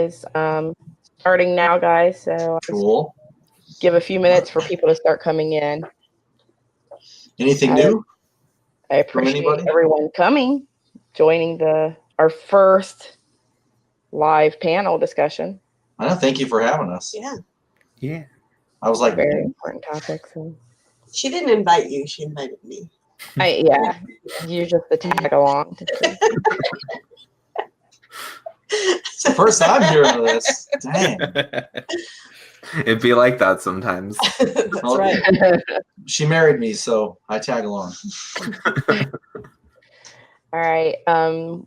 is starting now, guys. So Cool. Give a few minutes for people to start coming in. Anything new? I appreciate everyone coming, joining our first live panel discussion. I know. Thank you for having us. Yeah. I was like, very important topics. And she didn't invite you. She invited me. You're just the tag along. It's the first time hearing of this. Dang. It'd be like that sometimes. That's right. She married me, so I tag along. All right.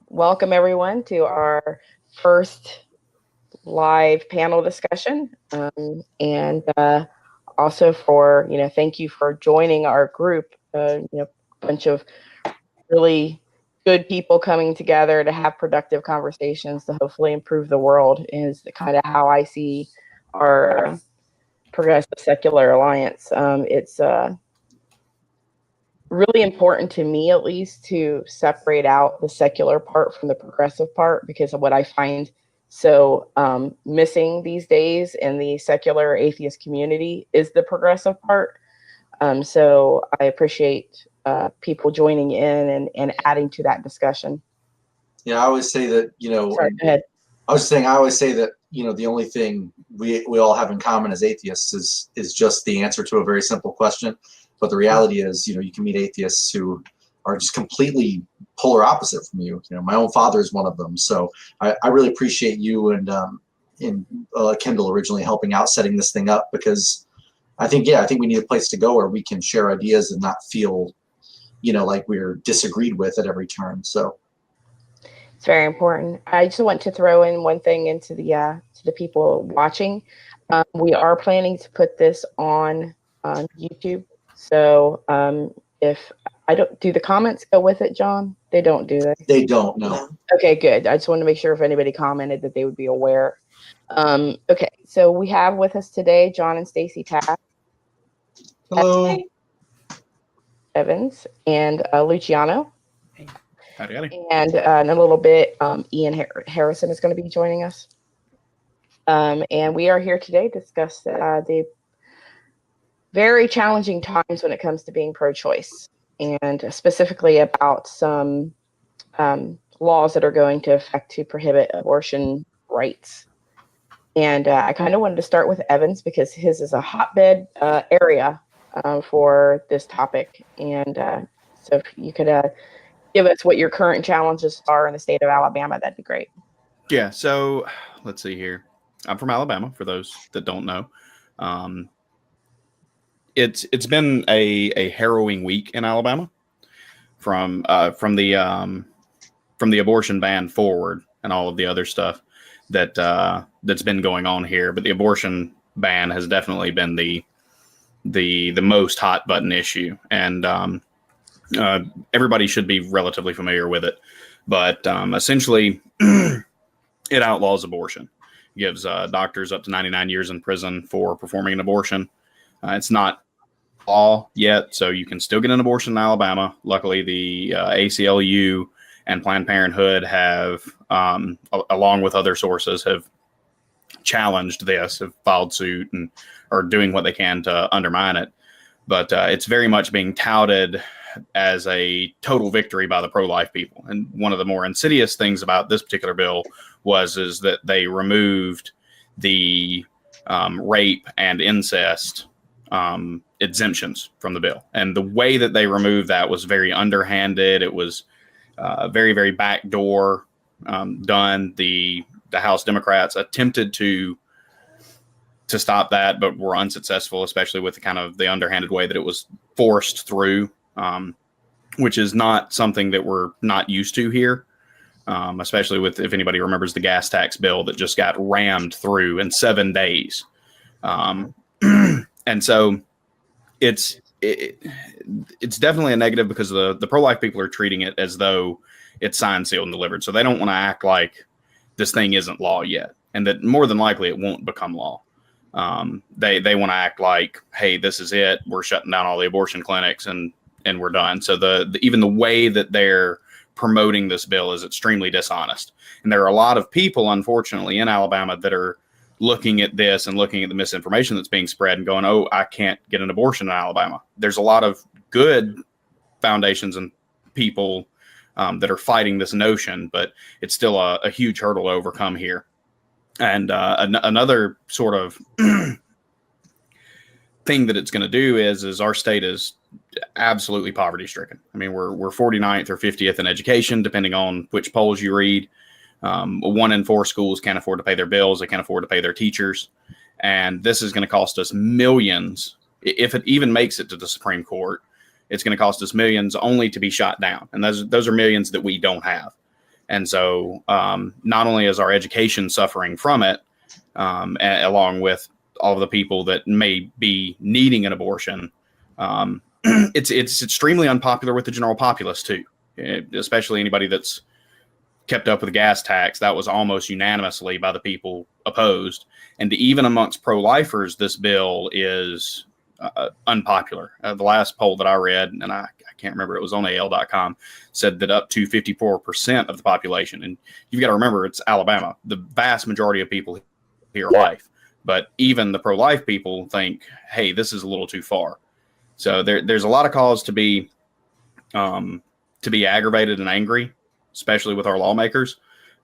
Welcome everyone to our first live panel discussion. And also for, thank you for joining our group. A bunch of really good people coming together to have productive conversations to hopefully improve the world is kind of how I see our Progressive Secular Alliance. It's really important to me, at least, to separate out the secular part from the progressive part, because of what I find so missing these days in the secular atheist community is the progressive part. So I appreciate people joining in and adding to that discussion. Yeah, I always say that, Sorry, go ahead. I always say that, the only thing we all have in common as atheists is just the answer to a very simple question. But the reality is, you can meet atheists who are just completely polar opposite from you. My own father is one of them. So I really appreciate you and Kendall originally helping out setting this thing up, because I think we need a place to go where we can share ideas and not feel, like we're disagreed with at every turn. So it's very important. I just want to throw in one thing into to the people watching. We are planning to put this on YouTube. So if I don't, do the comments go with it, John? They don't, do they? They don't, no. Okay, good. I just wanted to make sure if anybody commented that they would be aware. Okay, so we have with us today John and Stacey Taft. Hello. Evans and Luciano. Howdy. And in a little bit, Ian Harrison is going to be joining us. And we are here today to discuss the very challenging times when it comes to being pro-choice, and specifically about some laws that are going to affect to prohibit abortion rights. And I kind of wanted to start with Evans because his is a hotbed area for this topic. And so if you could give us what your current challenges are in the state of Alabama, that'd be great. Yeah, so let's see here. I'm from Alabama, for those that don't know. It's been a harrowing week in Alabama from the abortion ban forward and all of the other stuff that's been going on here. But the abortion ban has definitely been the most hot button issue, and everybody should be relatively familiar with it. But essentially, it outlaws abortion, gives doctors up to 99 years in prison for performing an abortion. It's not law yet, so you can still get an abortion in Alabama. Luckily, the ACLU and Planned Parenthood have, along with other sources, have challenged this, have filed suit, and are doing what they can to undermine it. But it's very much being touted as a total victory by the pro-life people. And one of the more insidious things about this particular bill is that they removed the rape and incest exemptions from the bill. And the way that they removed that was very underhanded. It was very, very backdoor done. The House Democrats attempted to stop that, but were unsuccessful, especially with the underhanded way that it was forced through, which is not something that we're not used to here, especially with, if anybody remembers, the gas tax bill that just got rammed through in 7 days. And so it's definitely a negative because the pro-life people are treating it as though it's signed, sealed, and delivered. So they don't want to act like this thing isn't law yet, and that more than likely it won't become law. They want to act like, hey, this is it. We're shutting down all the abortion clinics and we're done. So even the way that they're promoting this bill is extremely dishonest. And there are a lot of people, unfortunately, in Alabama that are looking at this and looking at the misinformation that's being spread and going, oh, I can't get an abortion in Alabama. There's a lot of good foundations and people that are fighting this notion, but it's still a huge hurdle to overcome here. And another sort of thing that it's going to do is our state is absolutely poverty stricken. I mean, we're 49th or 50th in education, depending on which polls you read. 1 in 4 schools can't afford to pay their bills. They can't afford to pay their teachers. And this is going to cost us millions. If it even makes it to the Supreme Court, it's going to cost us millions only to be shot down. And those are millions that we don't have. And so not only is our education suffering from it, along with all of the people that may be needing an abortion, it's extremely unpopular with the general populace too, especially anybody that's kept up with the gas tax. That was almost unanimously by the people opposed. And even amongst pro-lifers, this bill is unpopular. The last poll that I read, and I can't remember, it was on AL.com, said that up to 54% of the population, and you've got to remember it's Alabama, the vast majority of people here are life. But even the pro-life people think, hey, this is a little too far. So there's a lot of cause to be aggravated and angry, especially with our lawmakers.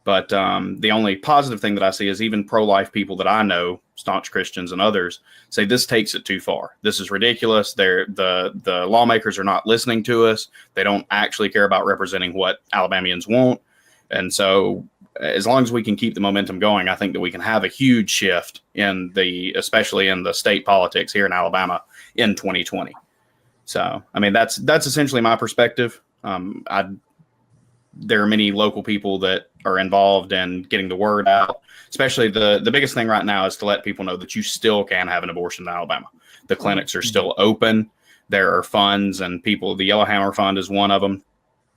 But the only positive thing that I see is even pro-life people that I know, staunch Christians and others, say this takes it too far. This is ridiculous. The lawmakers are not listening to us. They don't actually care about representing what Alabamians want. And so as long as we can keep the momentum going, I think that we can have a huge shift especially in the state politics here in Alabama in 2020. So, I mean, that's essentially my perspective. There are many local people that are involved in getting the word out. Especially the biggest thing right now is to let people know that you still can have an abortion in Alabama. The clinics are still open. There are funds and people. The Yellowhammer Fund is one of them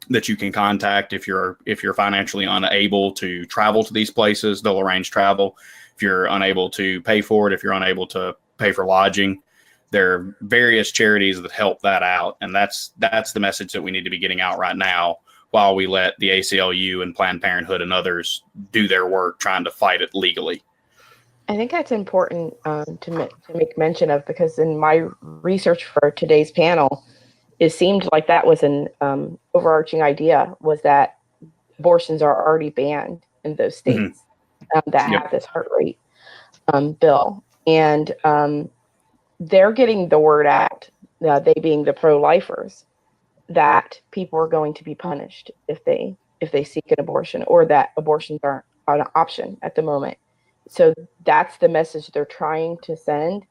that you can contact if you're financially unable to travel to these places. They'll arrange travel. If you're unable to pay for it, if you're unable to pay for lodging, there are various charities that help that out. And that's the message that we need to be getting out right now, while we let the ACLU and Planned Parenthood and others do their work trying to fight it legally. I think that's important to make mention of, because in my research for today's panel, it seemed like that was an overarching idea, was that abortions are already banned in those states that have this heart rate bill. And they're getting the word out, they being the pro-lifers, that people are going to be punished if they seek an abortion, or that abortions aren't an option at the moment. So that's the message they're trying to send.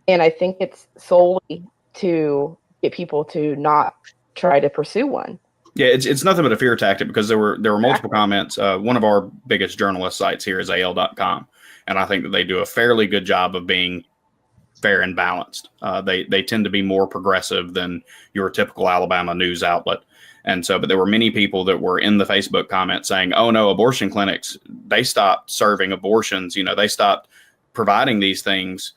And I think it's solely to get people to not try to pursue one. Yeah, it's nothing but a fear tactic, because there were multiple comments. One of our biggest journalist sites here is AL.com, and I think that they do a fairly good job of being fair and balanced. They tend to be more progressive than your typical Alabama news outlet. And so, but there were many people that were in the Facebook comments saying, oh no, abortion clinics, they stopped serving abortions. They stopped providing these things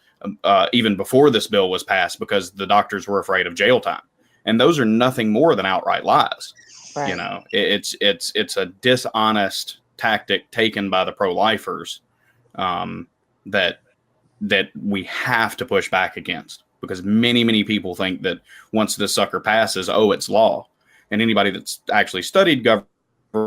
even before this bill was passed, because the doctors were afraid of jail time. And those are nothing more than outright lies. Right. It's a dishonest tactic taken by the pro-lifers that we have to push back against, because many people think that once this sucker passes, it's law. And anybody that's actually studied government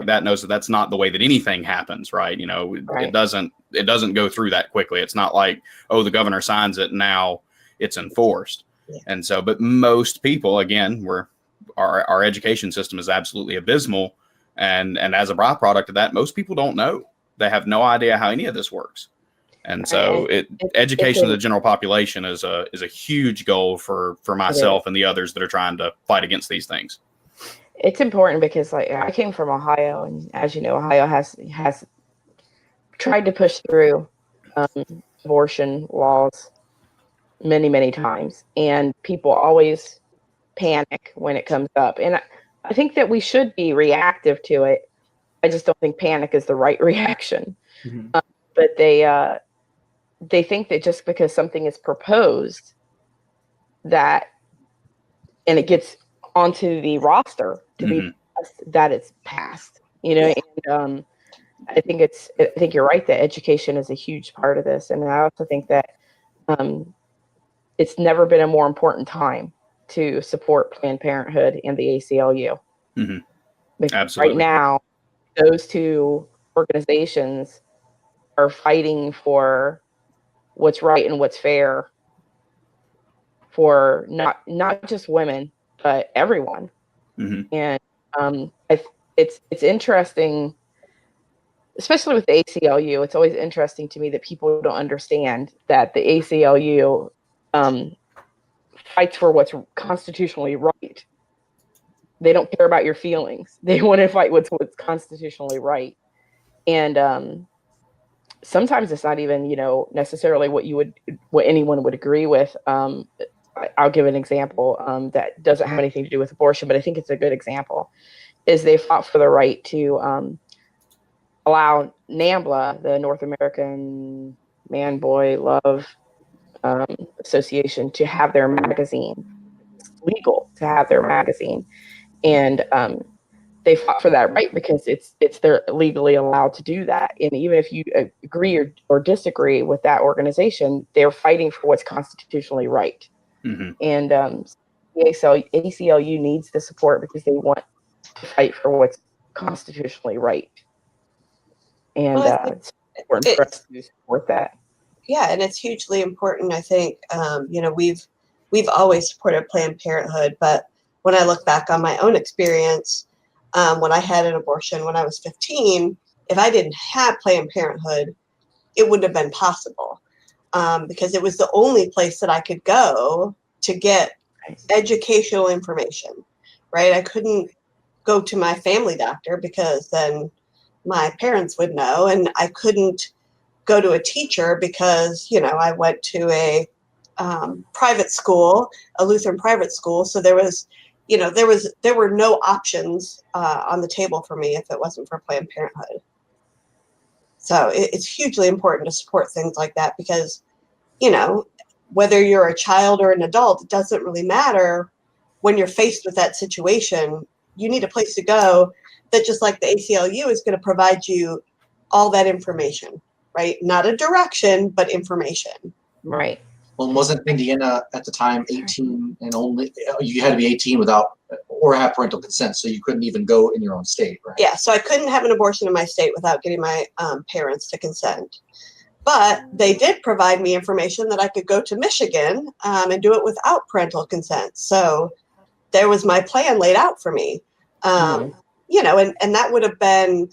that knows that that's not the way that anything happens, right? Right. It doesn't go through that quickly. It's not like, the governor signs it, now it's enforced. Yeah. And so, but most people, again, our education system is absolutely abysmal. And as a byproduct of that, most people don't know. They have no idea how any of this works. And so education of the general population is a huge goal for myself and the others that are trying to fight against these things. It's important because, like, I came from Ohio, and as you know, Ohio has tried to push through abortion laws many times, and people always panic when it comes up. And I think that we should be reactive to it. I just don't think panic is the right reaction. Mm-hmm. But they think that just because something is proposed, and it gets onto the roster to be that it's passed, you know. And I think you're right that education is a huge part of this, and I also think that it's never been a more important time to support Planned Parenthood and the ACLU. Mm-hmm. Because Absolutely. right now, those two organizations are fighting for what's right and what's fair for not just women, but everyone. Mm-hmm. And it's interesting, especially with the ACLU. It's always interesting to me that people don't understand that the ACLU fights for what's constitutionally right. They don't care about your feelings. They want to fight what's constitutionally right. And sometimes it's not even, necessarily what anyone would agree with. I'll give an example that doesn't have anything to do with abortion, but I think it's a good example. Is they fought for the right to allow NAMBLA, the North American Man Boy Love Association, to have their magazine. It's legal to have their magazine, and they fought for that right because they're legally allowed to do that. And even if you agree or disagree with that organization, they're fighting for what's constitutionally right. Mm-hmm. And the ACLU needs the support because they want to fight for what's constitutionally right. And it's important for us to support that. Yeah, and it's hugely important. I think we've always supported Planned Parenthood, but when I look back on my own experience, when I had an abortion when I was 15, if I didn't have Planned Parenthood, it wouldn't have been possible because it was the only place that I could go to get educational information, right? I couldn't go to my family doctor because then my parents would know, and I couldn't go to a teacher because, I went to a private school, a Lutheran private school. So there were no options on the table for me if it wasn't for Planned Parenthood. So it's hugely important to support things like that because, whether you're a child or an adult, it doesn't really matter. When you're faced with that situation, you need a place to go that, just like the ACLU, is going to provide you all that information, right? Not a direction, but information. Right. Well, wasn't Indiana at the time 18 and only you had to be 18 without or have parental consent, so you couldn't even go in your own state, right? Yeah, so I couldn't have an abortion in my state without getting my parents to consent. But they did provide me information that I could go to Michigan and do it without parental consent. So there was my plan laid out for me. And that would have been,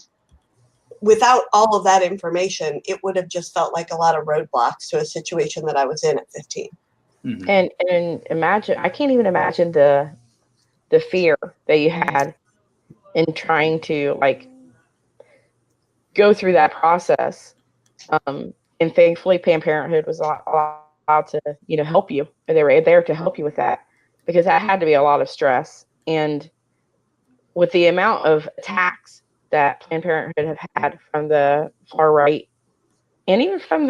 without all of that information, it would have just felt like a lot of roadblocks to a situation that I was in at 15. Mm-hmm. And imagine, I can't even imagine the fear that you had in trying to go through that process. And thankfully Planned Parenthood was allowed to, help you. They were there to help you with that, because that had to be a lot of stress. And with the amount of attacks that Planned Parenthood have had from the far right and even from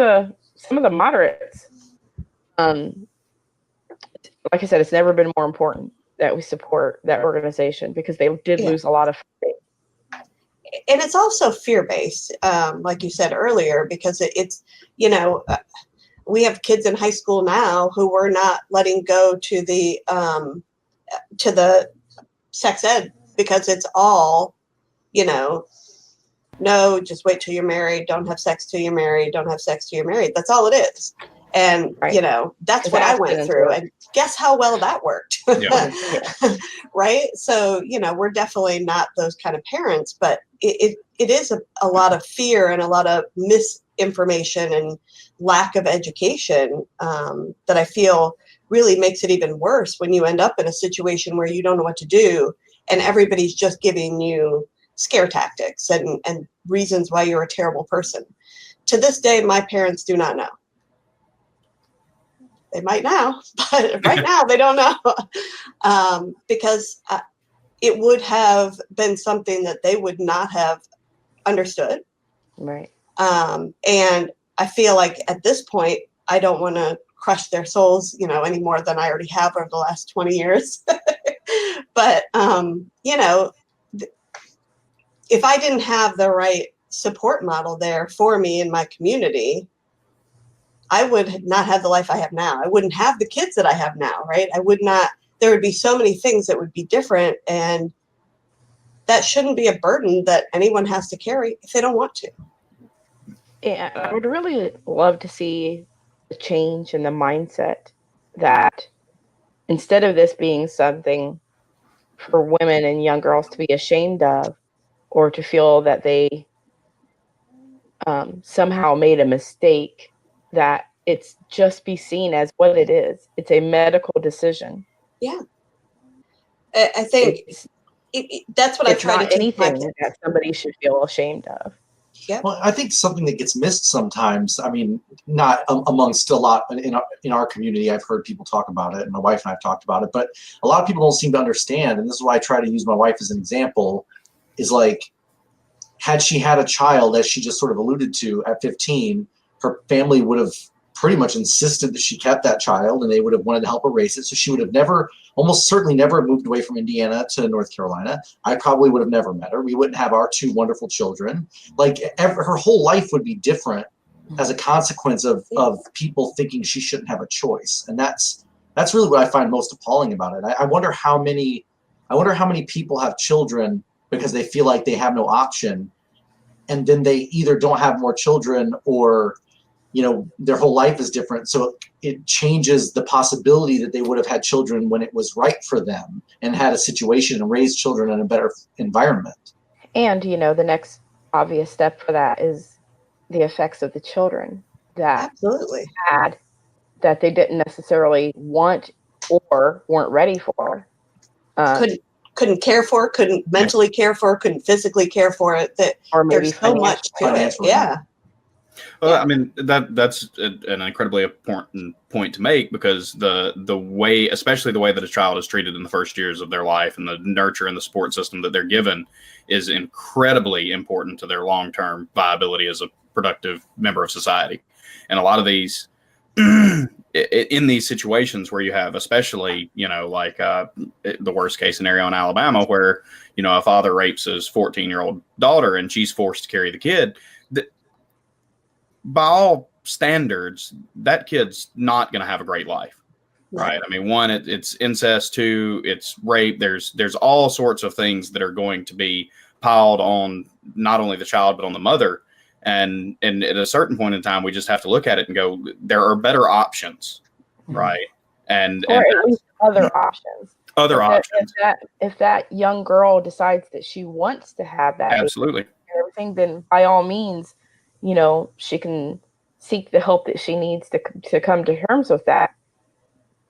some of the moderates, like I said, it's never been more important that we support that organization, because they did lose a lot of funding. And it's also fear-based, like you said earlier, because it's, we have kids in high school now who we're not letting go to the sex ed, because it's all, no, just wait till you're married. Don't have sex till you're married. Don't have sex till you're married. That's all it is. And, that's what I went through. And guess how well that worked. Yeah. Right. So, we're definitely not those kind of parents, but it is a lot of fear and a lot of misinformation and lack of education that I feel really makes it even worse when you end up in a situation where you don't know what to do and everybody's just giving you scare tactics and reasons why you're a terrible person. To this day, my parents do not know. They might now, but right now they don't know, because it would have been something that they would not have understood. Right. And I feel like at this point, I don't want to crush their souls, any more than I already have over the last 20 years. But, if I didn't have the right support model there for me in my community, I would not have the life I have now. I wouldn't have the kids that I have now, right? I would not, there would be so many things that would be different, and that shouldn't be a burden that anyone has to carry if they don't want to. Yeah, I would really love to see the change in the mindset that instead of this being something for women and young girls to be ashamed of, or to feel that they somehow made a mistake, that it's just be seen as what it is. It's a medical decision. Yeah. I think that's what I It's try to not teach my anything kids. that somebody should feel ashamed of. Yep. Well, I think something that gets missed sometimes, I mean, not amongst a lot in our community, I've heard people talk about it, and my wife and I have talked about it, but a lot of people don't seem to understand, and this is why I try to use my wife as an example, is like, had she had a child, as she just sort of alluded to, at 15, her family would have pretty much insisted that she kept that child, and they would have wanted to help her raise it. So she would have never, almost certainly never moved away from Indiana to North Carolina. I probably would have never met her. We wouldn't have our 2 wonderful children. Like her whole life would be different as a consequence of people thinking she shouldn't have a choice. And that's really what I find most appalling about it. I wonder how many people have children because they feel like they have no option, and then they either don't have more children, or their whole life is different, so it changes the possibility that they would have had children when it was right for them and had a situation and raised children in a better environment. And the next obvious step for that is the effects of the children that Absolutely had, that they didn't necessarily want or weren't ready for. Couldn't care for, couldn't mentally care for, couldn't physically care for it. That or maybe there's so much to it. Yeah. Well, I mean, that's an incredibly important point to make, because the way, especially the way that a child is treated in the first years of their life and the nurture and the support system that they're given, is incredibly important to their long-term viability as a productive member of society. And a lot of these, in these situations where you have, especially, like the worst case scenario in Alabama, where, a father rapes his 14-year-old daughter and she's forced to carry the kid, by all standards, that kid's not going to have a great life, right? I mean, one, it's incest. 2, it's rape. There's all sorts of things that are going to be piled on not only the child but on the mother. And at a certain point in time, we just have to look at it and go, there are better options, right? And at least other options. Other options. If that young girl decides that she wants to have that, absolutely, and everything, then by all means, she can seek the help that she needs to come to terms with that.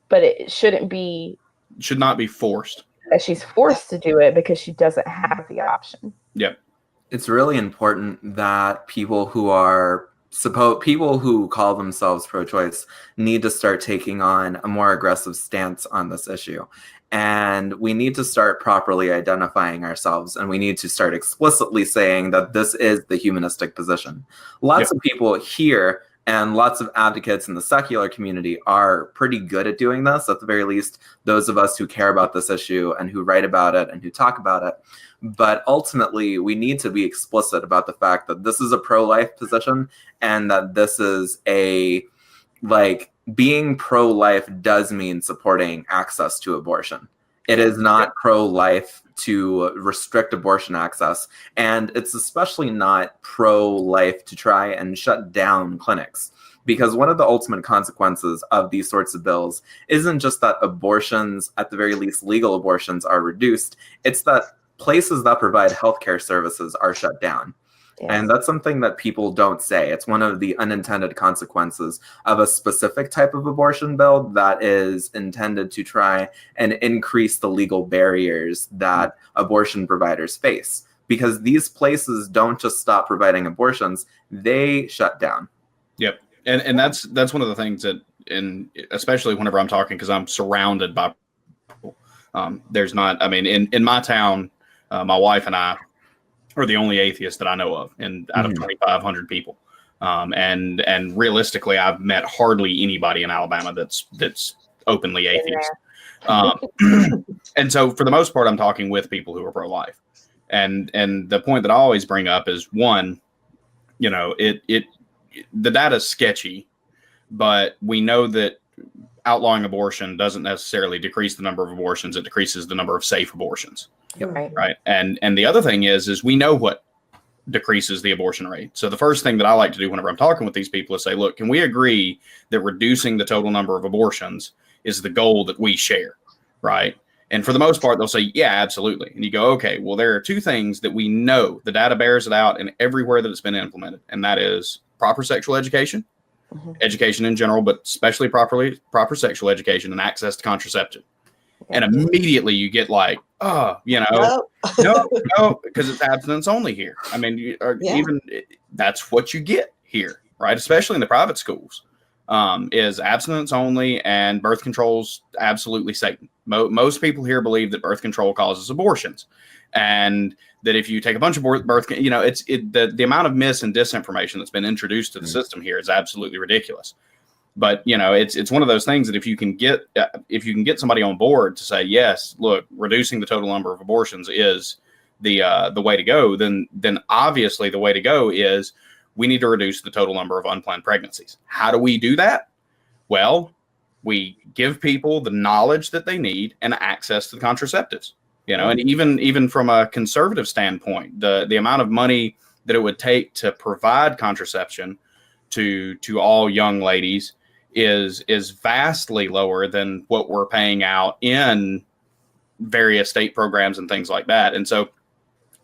But it should not be forced. That she's forced to do it because she doesn't have the option. Yep. It's really important that people who call themselves pro-choice need to start taking on a more aggressive stance on this issue. And we need to start properly identifying ourselves, and we need to start explicitly saying that this is the humanistic position. Lots of people here and lots of advocates in the secular community are pretty good at doing this, at the very least, those of us who care about this issue and who write about it and who talk about it. But ultimately, we need to be explicit about the fact that this is a pro-life position, and that this is being pro-life does mean supporting access to abortion. It is not pro-life to restrict abortion access. And it's especially not pro-life to try and shut down clinics. Because one of the ultimate consequences of these sorts of bills isn't just that abortions, at the very least legal abortions, are reduced. It's that places that provide healthcare services are shut down. Yes. And that's something that people don't say. It's one of the unintended consequences of a specific type of abortion bill that is intended to try and increase the legal barriers that abortion providers face. Because these places don't just stop providing abortions, they shut down. Yep. And that's one of the things that, especially whenever I'm talking, because I'm surrounded by people, there's not, I mean, in my town, my wife and I are the only atheists that I know of, and out of 2,500 people. And realistically, I've met hardly anybody in Alabama that's openly atheist. And so for the most part, I'm talking with people who are pro-life. And the point that I always bring up is, one, you know, the data is sketchy, but we know that outlawing abortion doesn't necessarily decrease the number of abortions. It decreases the number of safe abortions. Right. Right. And the other thing is we know what decreases the abortion rate. So the first thing that I like to do whenever I'm talking with these people is say, look, can we agree that reducing the total number of abortions is the goal that we share? Right. And for the most part, they'll say, yeah, absolutely. And you go, okay, well, there are two things that we know the data bears it out and everywhere that it's been implemented. And that is proper sexual education, education in general, but especially proper sexual education and access to contraception. And immediately you get like, oh, you know, no, because it's abstinence only here. I mean, even that's what you get here, right? Especially in the private schools, is abstinence only, and birth control's absolutely Satan. Most people here believe that birth control causes abortions, and that if you take a bunch of birth, you know, the amount of mis and disinformation that's been introduced to the system here is absolutely ridiculous. But you know, it's one of those things that if you can get somebody on board to say, yes, look, reducing the total number of abortions is the way to go, then obviously the way to go is we need to reduce the total number of unplanned pregnancies. How do we do that? Well, we give people the knowledge that they need and access to the contraceptives. You know, and even from a conservative standpoint, the amount of money that it would take to provide contraception to all young ladies is vastly lower than what we're paying out in various state programs and things like that. And so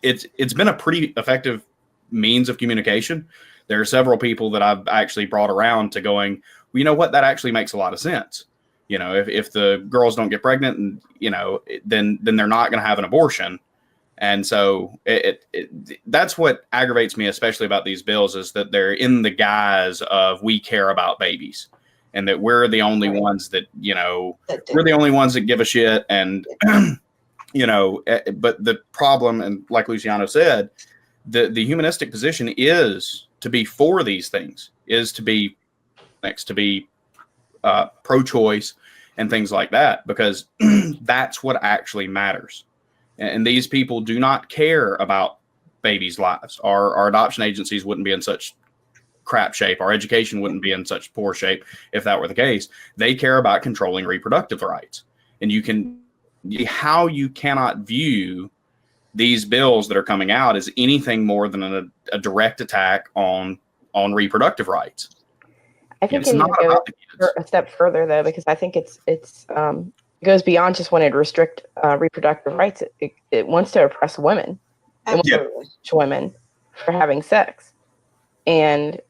it's been a pretty effective means of communication. There are several people that I've actually brought around to going, well, you know what, that actually makes a lot of sense. You know, if the girls don't get pregnant, and you know, then they're not going to have an abortion. And so that's what aggravates me, especially about these bills, is that they're in the guise of we care about babies, and that we're the only ones that, you know, we're the only ones that give a shit. And, you know, but the problem, and like Luciano said, the humanistic position is to be for these things, is to be pro-choice and things like that, because that's what actually matters. And these people do not care about babies' lives. Our adoption agencies wouldn't be in such crap shape. Our education wouldn't be in such poor shape if that were the case. They care about controlling reproductive rights. And how you cannot view these bills that are coming out as anything more than a direct attack on reproductive rights. I think it even goes a step further, though, because I think it goes beyond just wanting to restrict reproductive rights. It wants to oppress women. It wants to punish women for having sex. And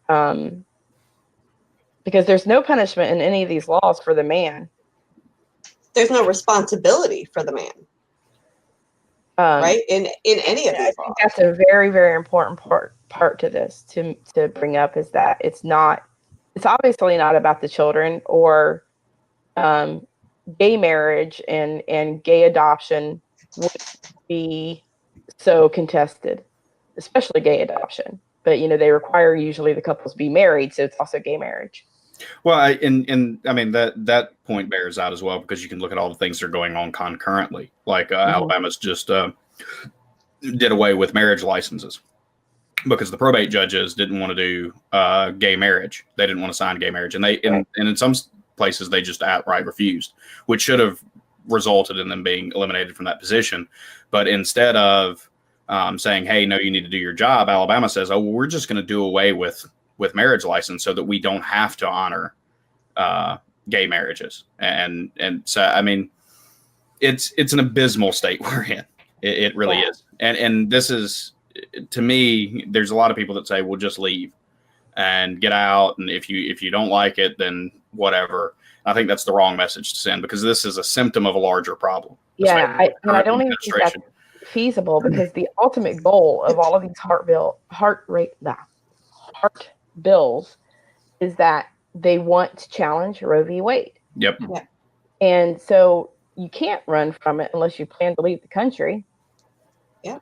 because there's no punishment in any of these laws for the man. There's no responsibility for the man. Right? In any of these laws. I think that's a very, very important part to this to bring up, is that it's obviously not about the children or gay marriage and gay adoption would be so contested, especially gay adoption. But, you know, they require usually the couples be married, so it's also gay marriage. Well, I mean, that point bears out as well, because you can look at all the things that are going on concurrently. Like Alabama's just did away with marriage licenses because the probate judges didn't want to do gay marriage. They didn't want to sign gay marriage. And and in some places, they just outright refused, which should have resulted in them being eliminated from that position. But instead of saying, hey, no, you need to do your job, Alabama says, oh, well, we're just going to do away with marriage license so that we don't have to honor gay marriages. And so, I mean, it's an abysmal state we're in. It really is. And this is, to me, there's a lot of people that say, well, just leave and get out. And if you don't like it, then whatever. I think that's the wrong message to send, because this is a symptom of a larger problem. Yeah, I don't even think that's feasible, because the ultimate goal of all of these heart bills is that they want to challenge Roe v. Wade. Yep. Yeah. And so you can't run from it unless you plan to leave the country. Yeah.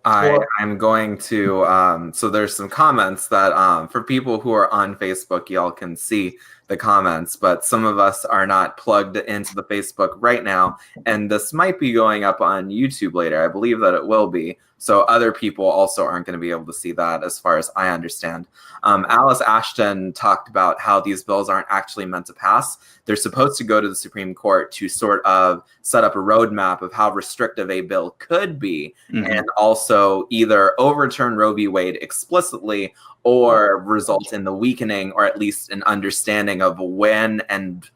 I'm going to, so there's some comments that for people who are on Facebook, y'all can see the comments, but some of us are not plugged into the Facebook right now, and this might be going up on YouTube later. I believe that it will be. So other people also aren't going to be able to see that, as far as I understand. Alice Ashton talked about how these bills aren't actually meant to pass. They're supposed to go to the Supreme Court to sort of set up a roadmap of how restrictive a bill could be, and also either overturn Roe v. Wade explicitly or result in the weakening, or at least an understanding of when and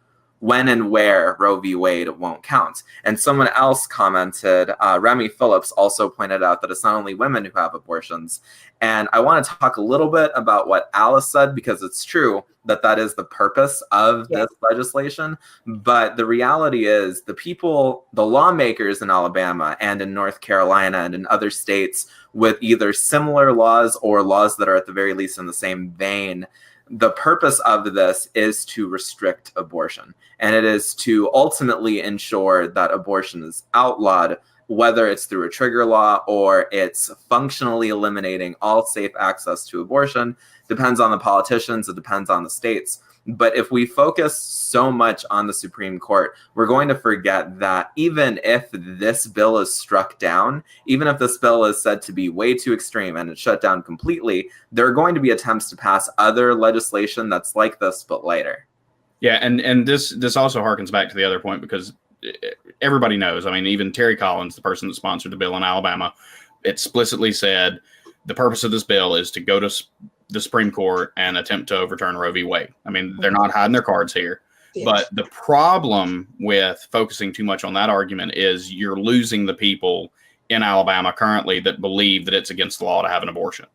where Roe v. Wade won't count. And someone else commented, Remy Phillips also pointed out that it's not only women who have abortions. And I want to talk a little bit about what Alice said, because it's true that that is the purpose of this legislation. But the reality is the lawmakers in Alabama and in North Carolina and in other states with either similar laws or laws that are at the very least in the same vein, the purpose of this is to restrict abortion, and it is to ultimately ensure that abortion is outlawed, whether it's through a trigger law or it's functionally eliminating all safe access to abortion. Depends on the politicians, it depends on the states. But if we focus so much on the Supreme Court, we're going to forget that even if this bill is struck down, even if this bill is said to be way too extreme and it's shut down completely, there are going to be attempts to pass other legislation that's like this, but later. Yeah, and this also harkens back to the other point, because everybody knows, I mean, even Terry Collins, the person that sponsored the bill in Alabama, explicitly said the purpose of this bill is to go to the Supreme Court and attempt to overturn Roe v. Wade. I mean, they're not hiding their cards here. Yes. But the problem with focusing too much on that argument is you're losing the people in Alabama currently that believe that it's against the law to have an abortion.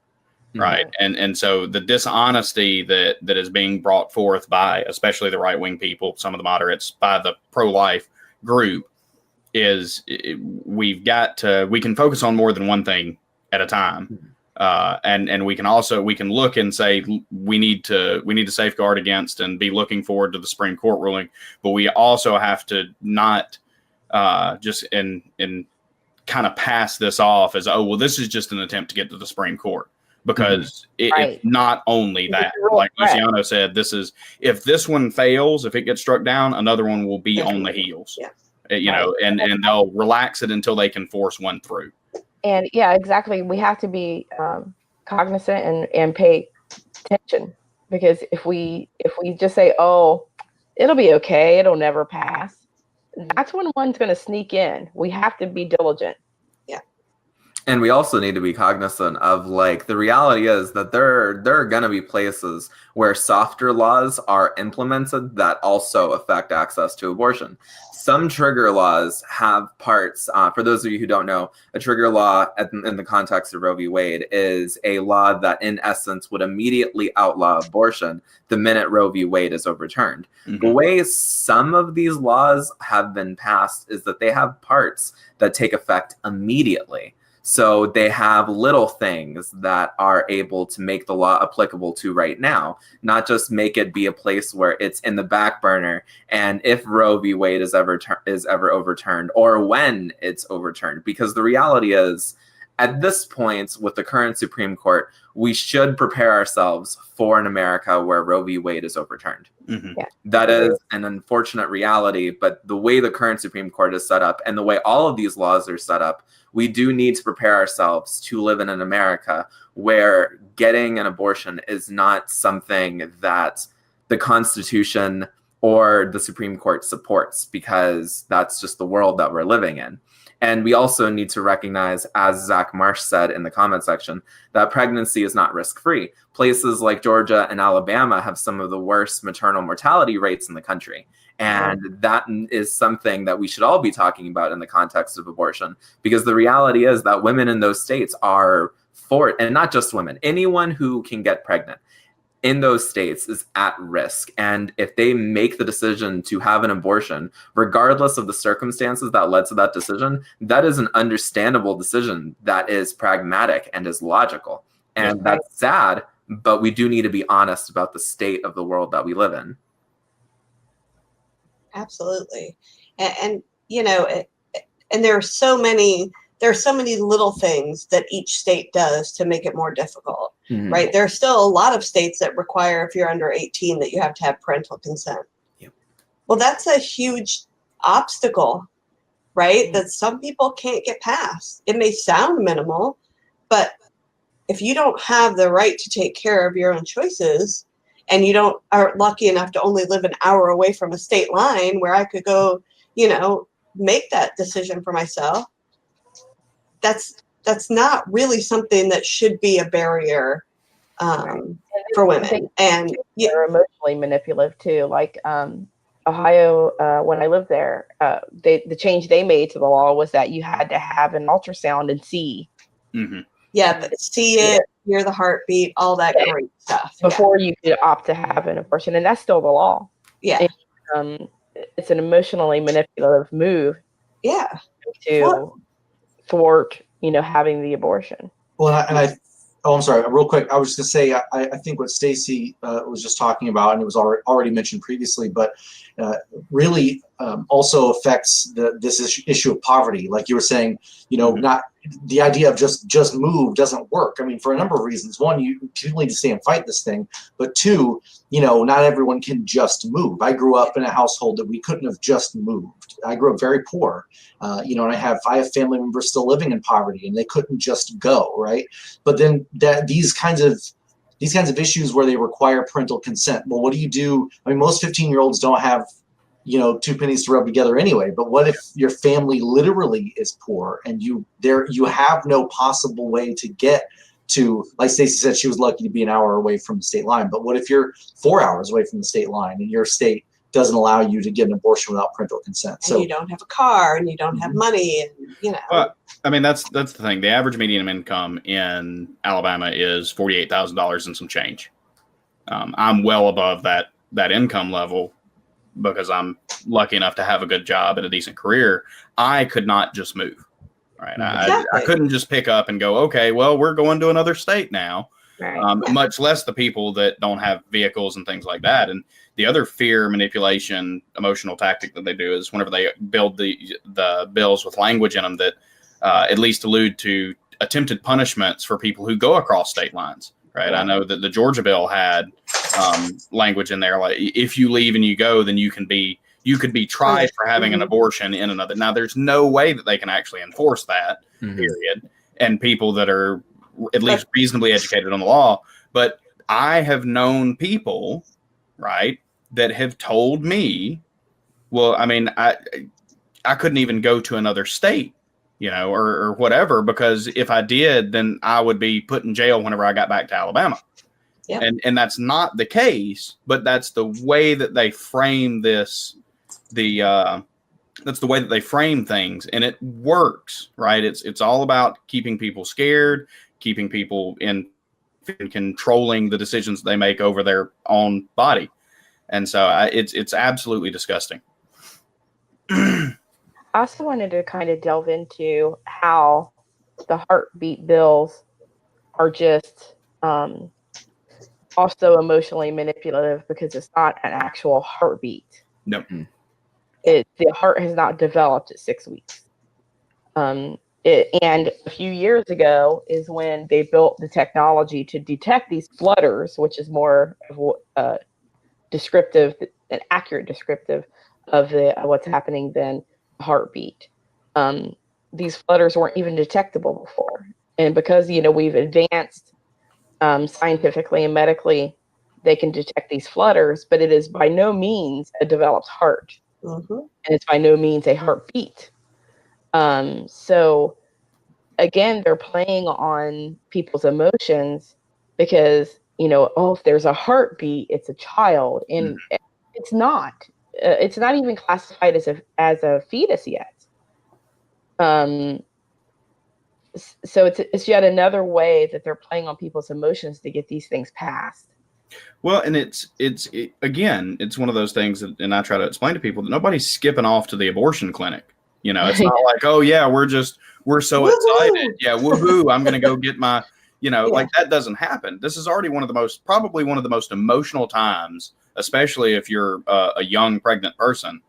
Right. And so the dishonesty that is being brought forth by especially the right wing people, some of the moderates, by the pro-life group, is we can focus on more than one thing at a time. And we can look and say we need to safeguard against and be looking forward to the Supreme Court ruling, but we also have to not just in kind of pass this off as, oh, well, this is just an attempt to get to the Supreme Court. Because it's not only that, like Luciano said, if this one fails, if it gets struck down, another one will be on the heels. Yeah. And they'll relax it until they can force one through. And yeah, exactly. We have to be cognizant and pay attention, because if we just say, oh, it'll be okay, it'll never pass, that's when one's going to sneak in. We have to be diligent. And we also need to be cognizant of, like, the reality is that there are going to be places where softer laws are implemented that also affect access to abortion. Some trigger laws have parts, for those of you who don't know, a trigger law in the context of Roe v. Wade is a law that in essence would immediately outlaw abortion the minute Roe v. Wade is overturned. The way some of these laws have been passed is that they have parts that take effect immediately. So they have little things that are able to make the law applicable to right now, not just make it be a place where it's in the back burner. And if Roe v. Wade is ever overturned, or when it's overturned, because the reality is, at this point, with the current Supreme Court, we should prepare ourselves for an America where Roe v. Wade is overturned. That is an unfortunate reality, but the way the current Supreme Court is set up and the way all of these laws are set up, we do need to prepare ourselves to live in an America where getting an abortion is not something that the Constitution or the Supreme Court supports, because that's just the world that we're living in. And we also need to recognize, as Zach Marsh said in the comment section, that pregnancy is not risk-free. Places like Georgia and Alabama have some of the worst maternal mortality rates in the country. And that is something that we should all be talking about in the context of abortion, because the reality is that women in those states are for it, and not just women, anyone who can get pregnant in those states is at risk. And if they make the decision to have an abortion, regardless of the circumstances that led to that decision, that is an understandable decision that is pragmatic and is logical. And that's sad, but we do need to be honest about the state of the world that we live in. Absolutely. And there are so many there's so many little things that each state does to make it more difficult, Mhm. right? There are still a lot of states that require, if you're under 18, that you have to have parental consent. Yep. Well, that's a huge obstacle, right? That some people can't get past. It may sound minimal, but if you don't have the right to take care of your own choices, and you aren't lucky enough to only live an hour away from a state line where I could go, make that decision for myself, that's not really something that should be a barrier for women. And they're emotionally manipulative too. Like Ohio, when I lived there, the change they made to the law was that you had to have an ultrasound and see. Mm-hmm. Yeah, but see it, hear the heartbeat, all that great stuff before you could opt to have an abortion, and that's still the law. Yeah, and, it's an emotionally manipulative move. Yeah, to thwart, having the abortion. Well, I'm sorry, real quick. I was just gonna say, I think what Stacey was just talking about, and it was already mentioned previously, but really also affects this issue of poverty. Like you were saying, not the idea of just move doesn't work. I mean, for a number of reasons. One, you need to stay and fight this thing, but two, not everyone can just move. I grew up in a household that we couldn't have just moved. I grew up very poor, and I have family members still living in poverty, and they couldn't just go, right? But then these kinds of issues where they require parental consent. Well, what do you do? I mean, most 15-year-olds don't have, two pennies to rub together anyway. But what if your family literally is poor and you have no possible way to get to, like Stacey said, she was lucky to be an hour away from the state line. But what if you're 4 hours away from the state line and your state doesn't allow you to get an abortion without parental consent? So you don't have a car and you don't have money, and Well, I mean, that's the thing. The average median income in Alabama is $48,000 and some change. I'm well above that income level because I'm lucky enough to have a good job and a decent career. I could not just move. Right. Exactly. I couldn't just pick up and go, okay, well, we're going to another state now. Right. Much less the people that don't have vehicles and things like that. And the other fear, manipulation, emotional tactic that they do is whenever they build the bills with language in them that at least allude to attempted punishments for people who go across state lines. Right. I know that the Georgia bill had language in there like if you leave and you go, then you could be tried for having an abortion in another. Now, there's no way that they can actually enforce that, period. And people that are at least reasonably educated on the law. But I have known people, right, that have told me, well, I mean, I couldn't even go to another state, or whatever, because if I did, then I would be put in jail whenever I got back to Alabama. Yep. And that's not the case, but that's the way that they frame this. That's the way that they frame things, and it works, right? It's all about keeping people scared, keeping people in controlling the decisions they make over their own body, and so it's absolutely disgusting. I also wanted to kind of delve into how the heartbeat bills are just also emotionally manipulative because it's not an actual heartbeat. Nope. The heart has not developed at 6 weeks. And a few years ago is when they built the technology to detect these flutters, which is more of descriptive, an accurate descriptive of what's happening than heartbeat. These flutters weren't even detectable before. And because, we've advanced scientifically and medically, they can detect these flutters, but it is by no means a developed heart. Mm-hmm. And it's by no means a heartbeat. So again, they're playing on people's emotions because, if there's a heartbeat, it's a child, and it's not. It's not even classified as a fetus yet. So it's yet another way that they're playing on people's emotions to get these things passed. Well, and it's one of those things that, and I try to explain to people that nobody's skipping off to the abortion clinic. It's not like, oh yeah, we're so excited. Yeah, woohoo, I'm going to go get my, like that doesn't happen. This is already probably one of the most emotional times, especially if you're a young pregnant person,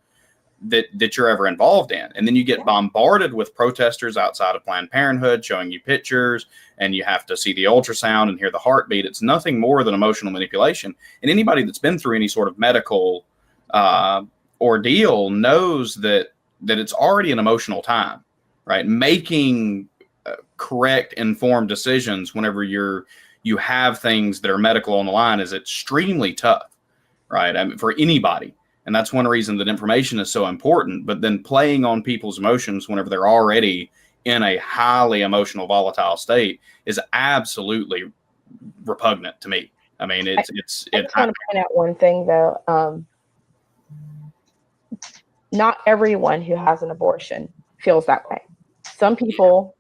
that you're ever involved in. And then you get bombarded with protesters outside of Planned Parenthood showing you pictures, and you have to see the ultrasound and hear the heartbeat. It's nothing more than emotional manipulation. And anybody that's been through any sort of medical ordeal knows that it's already an emotional time, right? Making correct, informed decisions whenever you have things that are medical on the line is extremely tough, right? I mean, for anybody. And that's one reason that information is so important. But then playing on people's emotions whenever they're already in a highly emotional, volatile state is absolutely repugnant to me. I mean, I just want to point out one thing, though. Not everyone who has an abortion feels that way. Some people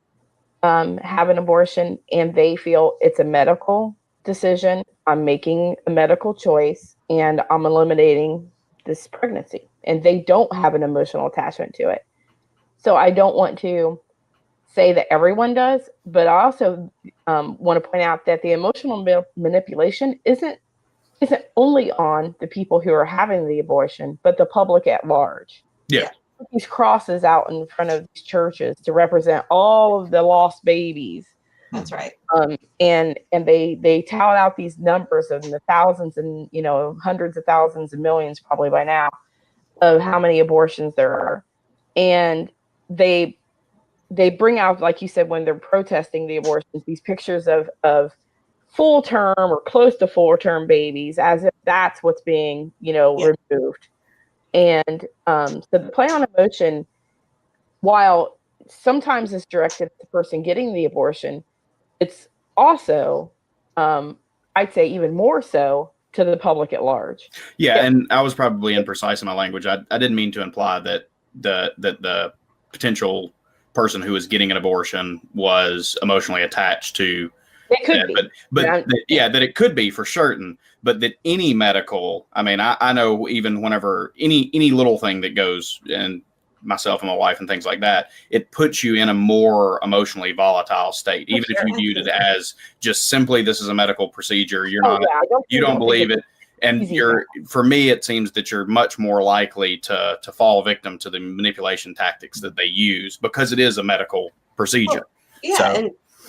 have an abortion and they feel it's a medical decision. I'm making a medical choice and I'm eliminating this pregnancy, and they don't have an emotional attachment to it. So I don't want to say that everyone does, but I also want to point out that the emotional manipulation isn't only on the people who are having the abortion, but the public at large. Yeah. These crosses out in front of these churches to represent all of the lost babies. That's right. And they tout out these numbers of the thousands and, hundreds of thousands and millions probably by now of how many abortions there are. And they bring out, like you said, when they're protesting the abortions, these pictures of full term or close to full term babies, as if that's what's being, removed. And so the play on emotion, while sometimes it's directed at the person getting the abortion, it's also, I'd say even more so, to the public at large. Yeah, and I was probably imprecise in my language. I didn't mean to imply that the potential person who is getting an abortion was emotionally attached to. It could be. But that it could be for certain. But that any medical, I mean, I know even whenever any little thing that goes, and myself and my wife and things like that, it puts you in a more emotionally volatile state. Even if you viewed it as just simply this is a medical procedure, you don't believe it. And for me, it seems that you're much more likely to fall victim to the manipulation tactics that they use because it is a medical procedure.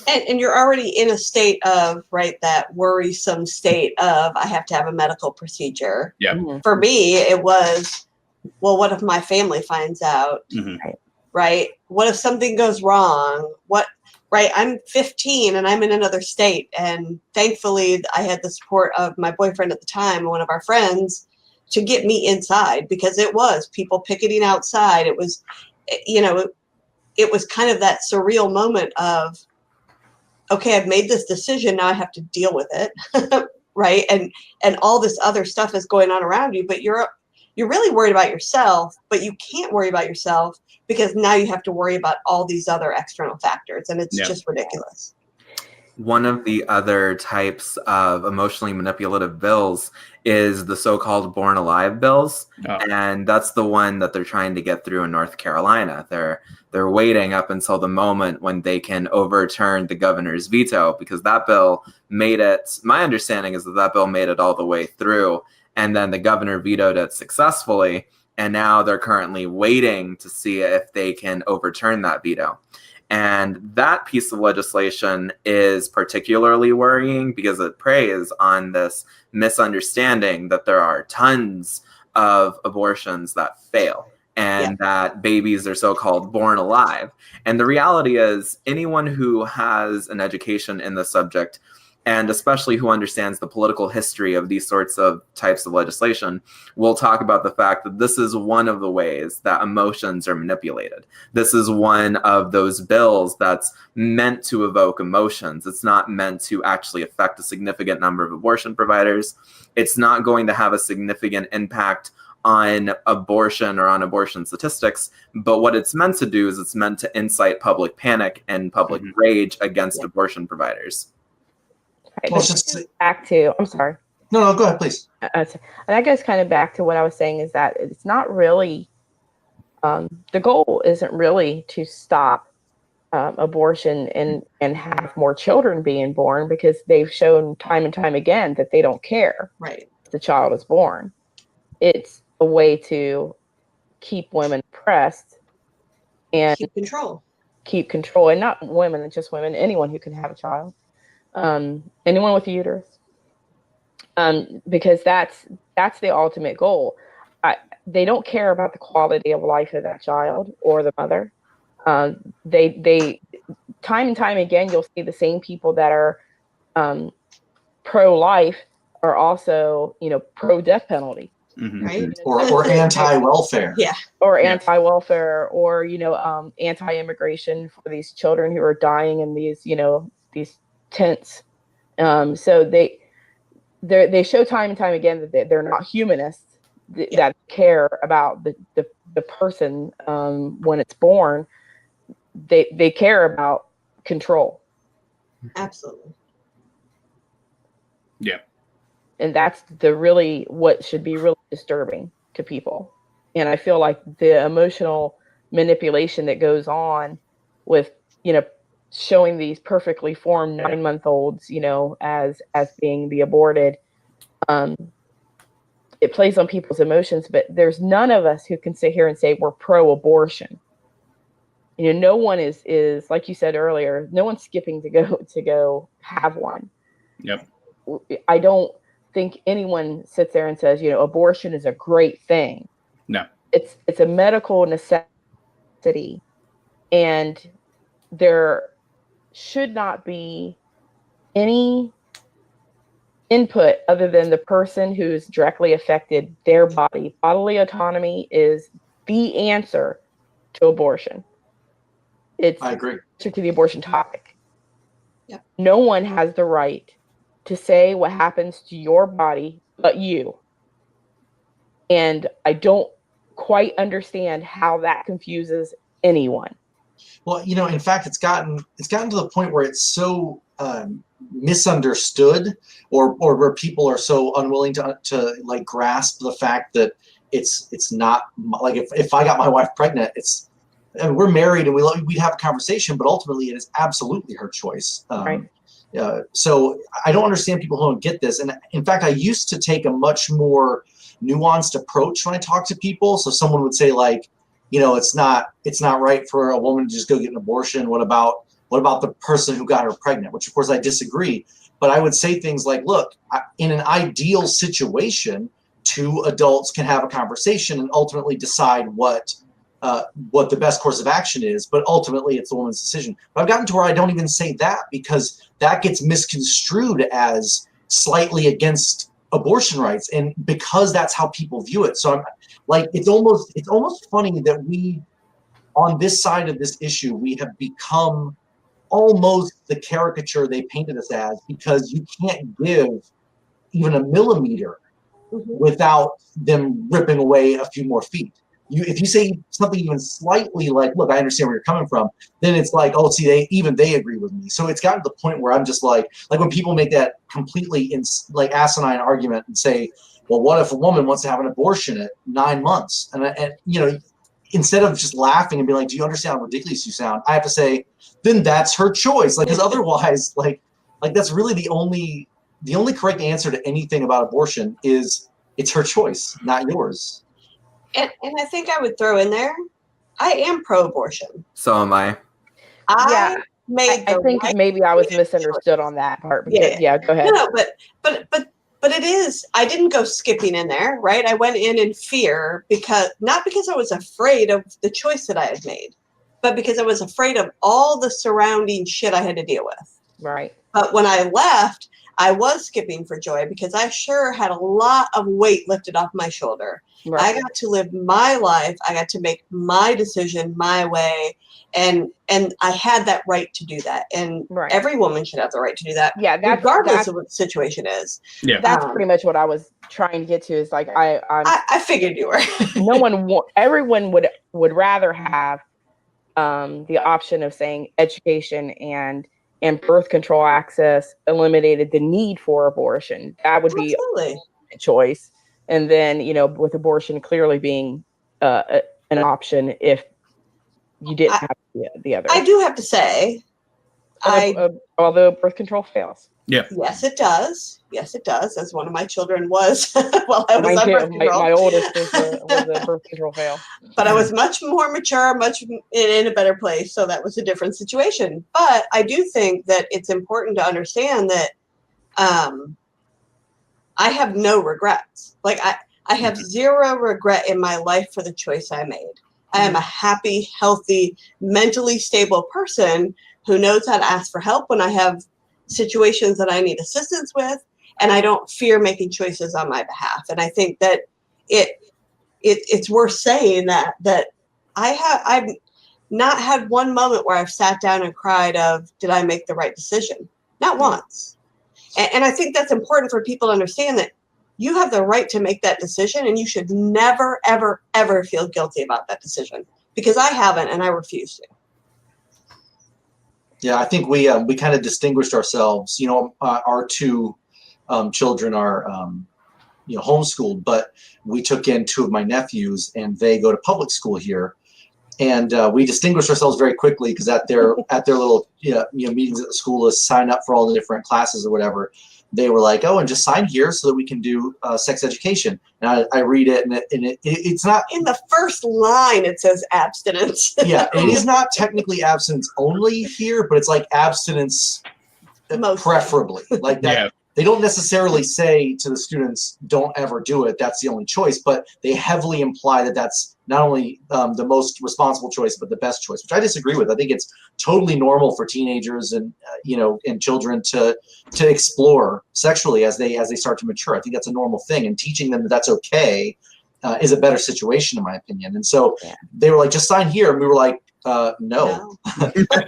And you're already in a state of, that worrisome state of, I have to have a medical procedure. Yeah. Mm-hmm. For me, it was, well, what if my family finds out? Mm-hmm. Right? What if something goes wrong? I'm 15 and I'm in another state. And thankfully, I had the support of my boyfriend at the time, one of our friends, to get me inside, because it was people picketing outside. It was, it was kind of that surreal moment of, okay, I've made this decision. Now I have to deal with it. Right. And all this other stuff is going on around you, but you're really worried about yourself, but you can't worry about yourself because now you have to worry about all these other external factors. And it's just ridiculous. One of the other types of emotionally manipulative bills is the so-called Born Alive bills. Oh. And that's the one that they're trying to get through in North Carolina. They're waiting up until the moment when they can overturn the governor's veto, because that bill made it, my understanding is that bill made it all the way through, and then the governor vetoed it successfully. And now they're currently waiting to see if they can overturn that veto. And that piece of legislation is particularly worrying because it preys on this misunderstanding that there are tons of abortions that fail and that babies are so-called born alive. And the reality is anyone who has an education in the subject, and especially who understands the political history of these sorts of types of legislation, will talk about the fact that this is one of the ways that emotions are manipulated. This is one of those bills that's meant to evoke emotions. It's not meant to actually affect a significant number of abortion providers. It's not going to have a significant impact on abortion or on abortion statistics. But what it's meant to do is it's meant to incite public panic and public rage against abortion providers. Right, well, back to, I'm sorry. No, go ahead, please. And that goes kind of back to what I was saying, is that it's not really, the goal isn't really to stop abortion and have more children being born, because they've shown time and time again that they don't care. Right. If the child is born. It's a way to keep women oppressed and Keep control. And not women, just women, anyone who can have a child, anyone with a uterus, because that's the ultimate goal. They don't care about the quality of life of that child or the mother. They time and time again, you'll see the same people that are pro-life are also, pro-death penalty. Mm-hmm. Right? Or anti-welfare. Yeah. Or anti-welfare, or anti-immigration for these children who are dying in these tents. So they show time and time again that they're not humanists that care about the person when it's born. They care about control. Absolutely. Yeah. And that's what should be really disturbing to people. And I feel like the emotional manipulation that goes on with, showing these perfectly formed 9-month-olds, as being the aborted, it plays on people's emotions, but there's none of us who can sit here and say we're pro-abortion. No one is like you said earlier, no one's skipping to go have one. Yep. I don't think anyone sits there and says, abortion is a great thing. No. It's a medical necessity, and there should not be any input other than the person who's directly affected, their body. Bodily autonomy is the answer to abortion. I agree. To the abortion topic. Yep. No one has the right to say what happens to your body but you. And I don't quite understand how that confuses anyone. Well, in fact, it's gotten to the point where it's so misunderstood, or where people are so unwilling to like grasp the fact that it's not like if I got my wife pregnant, and we're married and we'd have a conversation, but ultimately it is absolutely her choice. Right. So I don't understand people who don't get this. And in fact, I used to take a much more nuanced approach when I talk to people. So someone would say like, it's not right for a woman to just go get an abortion. What about the person who got her pregnant? Which of course I disagree. But I would say things like, look, in an ideal situation, two adults can have a conversation and ultimately decide what the best course of action is, but ultimately it's the woman's decision. But I've gotten to where I don't even say that, because that gets misconstrued as slightly against abortion rights, and because that's how people view it. So I'm like, it's almost funny that we, on this side of this issue, we have become almost the caricature they painted us as, because you can't give even a millimeter without them ripping away a few more feet. If you say something even slightly like, look, I understand where you're coming from, then it's like, oh, see, they agree with me. So it's gotten to the point where I'm just like when people make that completely asinine argument and say, well, what if a woman wants to have an abortion at 9 months? And instead of just laughing and being like, do you understand how ridiculous you sound? I have to say, then that's her choice. Because otherwise, like that's really the only correct answer to anything about abortion is it's her choice, not yours. And I think I would throw in there, I am pro-abortion. So am I. I think maybe I was misunderstood on that part. Yeah, go ahead. No, but it is. I didn't go skipping in there, right? I went in fear, not because I was afraid of the choice that I had made, but because I was afraid of all the surrounding shit I had to deal with. Right. But when I left, I was skipping for joy, because I sure had a lot of weight lifted off my shoulder. Right. I got to live my life. I got to make my decision my way. And I had that right to do that. And every woman should have the right to do that. Yeah, regardless of what the situation is. Yeah. That's pretty much what I was trying to get to, is like I figured you were. Everyone would rather have the option of saying education and birth control access eliminated the need for abortion. That would be a choice. And then, with abortion clearly being an option if you didn't have the other. I do have to say, although birth control fails. Yes, it does. Yes, it does. As one of my children was while I was Mine on too. birth control. My oldest was a birth control fail. But I was much more mature, much in a better place. So that was a different situation. But I do think that it's important to understand that I have no regrets. Like I have zero regret in my life for the choice I made. I am a happy, healthy, mentally stable person who knows how to ask for help when I have situations that I need assistance with, and I don't fear making choices on my behalf. And I think that it's worth saying that I've not had one moment where I've sat down and cried of, did I make the right decision? Not once. And I think that's important for people to understand that you have the right to make that decision, and you should never, ever, ever feel guilty about that decision, because I haven't, and I refuse to. Yeah, I think we kind of distinguished ourselves. Our two children are homeschooled, but we took in two of my nephews, and they go to public school here, and we distinguished ourselves very quickly because at their little meetings at the school to sign up for all the different classes or whatever, they were like, oh, and just sign here so that we can do sex education. And I read it, and it's not in the first line. It says abstinence. Yeah, it is not technically abstinence only here, but it's like abstinence preferably. Like that. Yeah. They don't necessarily say to the students, don't ever do it. That's the only choice. But they heavily imply that that's not only the most responsible choice, but the best choice, which I disagree with. I think it's totally normal for teenagers and and children to explore sexually as they start to mature. I think that's a normal thing, and teaching them that that's okay is a better situation, in my opinion. And so they were like, just sign here, and we were like, no.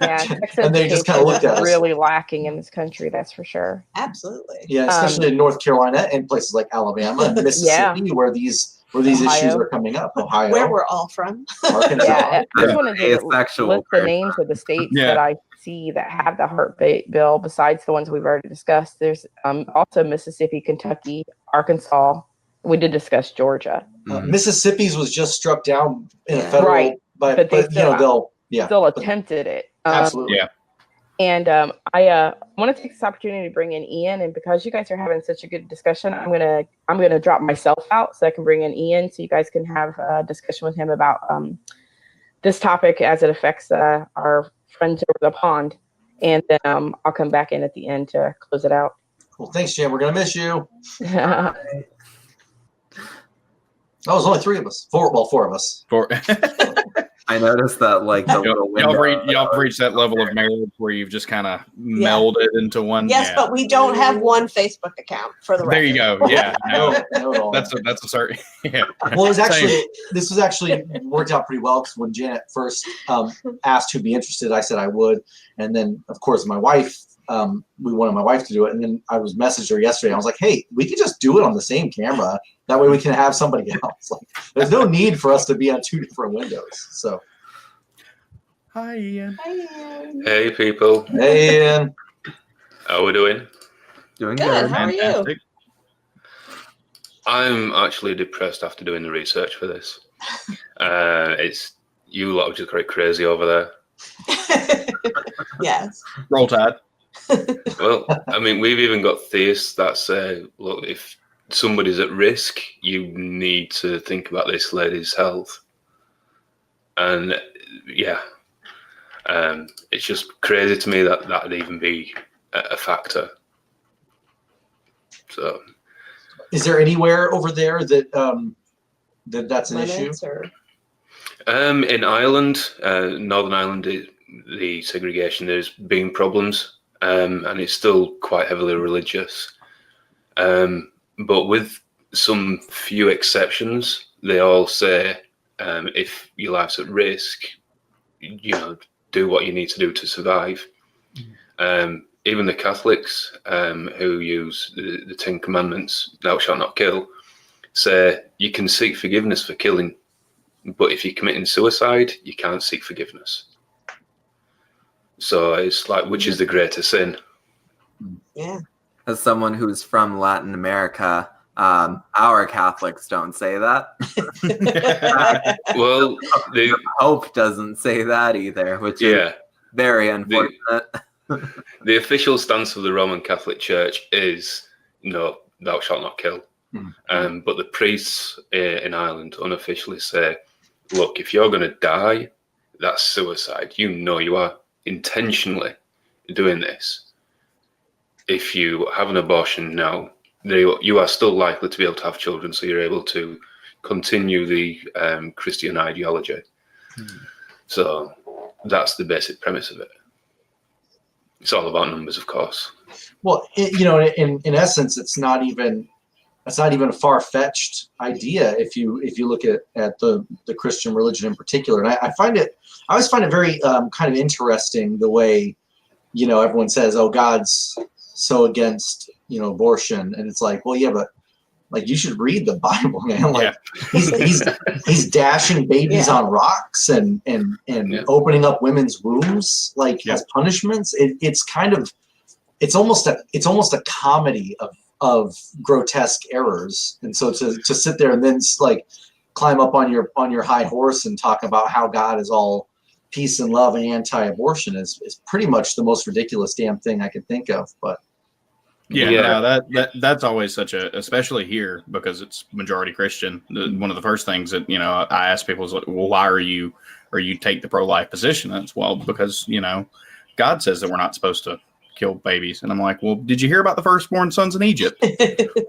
Yeah, and they just kind of looked at us. Really lacking in this country, that's for sure. Absolutely. Yeah, especially in North Carolina and places like Alabama and Mississippi, where these issues are coming up. Ohio, where we're all from. Arkansas. Yeah, I just wanted to list the names of the states that I see that have the heartbeat bill besides the ones we've already discussed. There's also Mississippi, Kentucky, Arkansas. We did discuss Georgia. Mississippi's was just struck down in a federal, but they still attempted it. Absolutely. And I want to take this opportunity to bring in Ian, and because you guys are having such a good discussion, I'm gonna drop myself out so I can bring in Ian, so you guys can have a discussion with him about this topic as it affects our friends over the pond, and then I'll come back in at the end to close it out. Cool. Thanks, Jan. We're gonna miss you. Oh, there's only three of us. Four of us. I noticed that, like, the little window. Y'all reached that level of marriage where you've just kind of melded into one. Yes, but we don't have one Facebook account for the record. There you go. Yeah, no, that's a certain. Yeah. Well, this was actually worked out pretty well, because when Janet first asked who'd be interested, I said I would, and then of course my wife. We wanted my wife to do it, and then I was messaged her yesterday. I was like, "Hey, we could just do it on the same camera. That way, we can have somebody else. Like, there's no need for us to be on two different windows." So, hi, Ian. Hi, Ian. Hey, people. Hey, Ian. How we doing? Doing good. good. How are you? I'm actually depressed after doing the research for this. It's you lot are just quite crazy over there. Yes. Roll Tide. Well, I mean, we've even got theists that say, look, if somebody's at risk, you need to think about this lady's health. And it's just crazy to me that that'd even be a factor. So, is there anywhere over there that that's an issue? In Ireland, Northern Ireland, the segregation, there's been problems, and it's still quite heavily religious. But with some few exceptions, they all say, if your life's at risk, do what you need to do to survive. Even the Catholics, who use the Ten Commandments, thou shalt not kill, say you can seek forgiveness for killing, but if you're committing suicide, you can't seek forgiveness. So it's like, which is the greater sin? Yeah. As someone who's from Latin America, our Catholics don't say that. Well, Pope doesn't say that either, which is very unfortunate. The official stance of the Roman Catholic Church is no, thou shalt not kill. But the priests in Ireland unofficially say, look, if you're going to die, that's suicide. You are intentionally doing this. If you have an abortion now, you are still likely to be able to have children, so you're able to continue the Christian ideology. So that's the basic premise of it. It's all about numbers, of course. Well, in essence, it's not even a far-fetched idea if you look at the Christian religion in particular. And I always find it very kind of interesting the way, everyone says, oh, God's so against, abortion. And it's like, well, yeah, but like you should read the Bible, man. Like he's dashing babies on rocks and opening up women's wombs like as punishments. It's almost a comedy of grotesque errors. And so to sit there and then like climb up on your high horse and talk about how God is all peace and love and anti-abortion is pretty much the most ridiculous damn thing I could think of. But that's always such especially here because it's majority Christian. One of the first things that I ask people is, well, why are you take the pro-life position? And it's, well, because God says that we're not supposed to kill babies. And I'm like, well, did you hear about the firstborn sons in Egypt?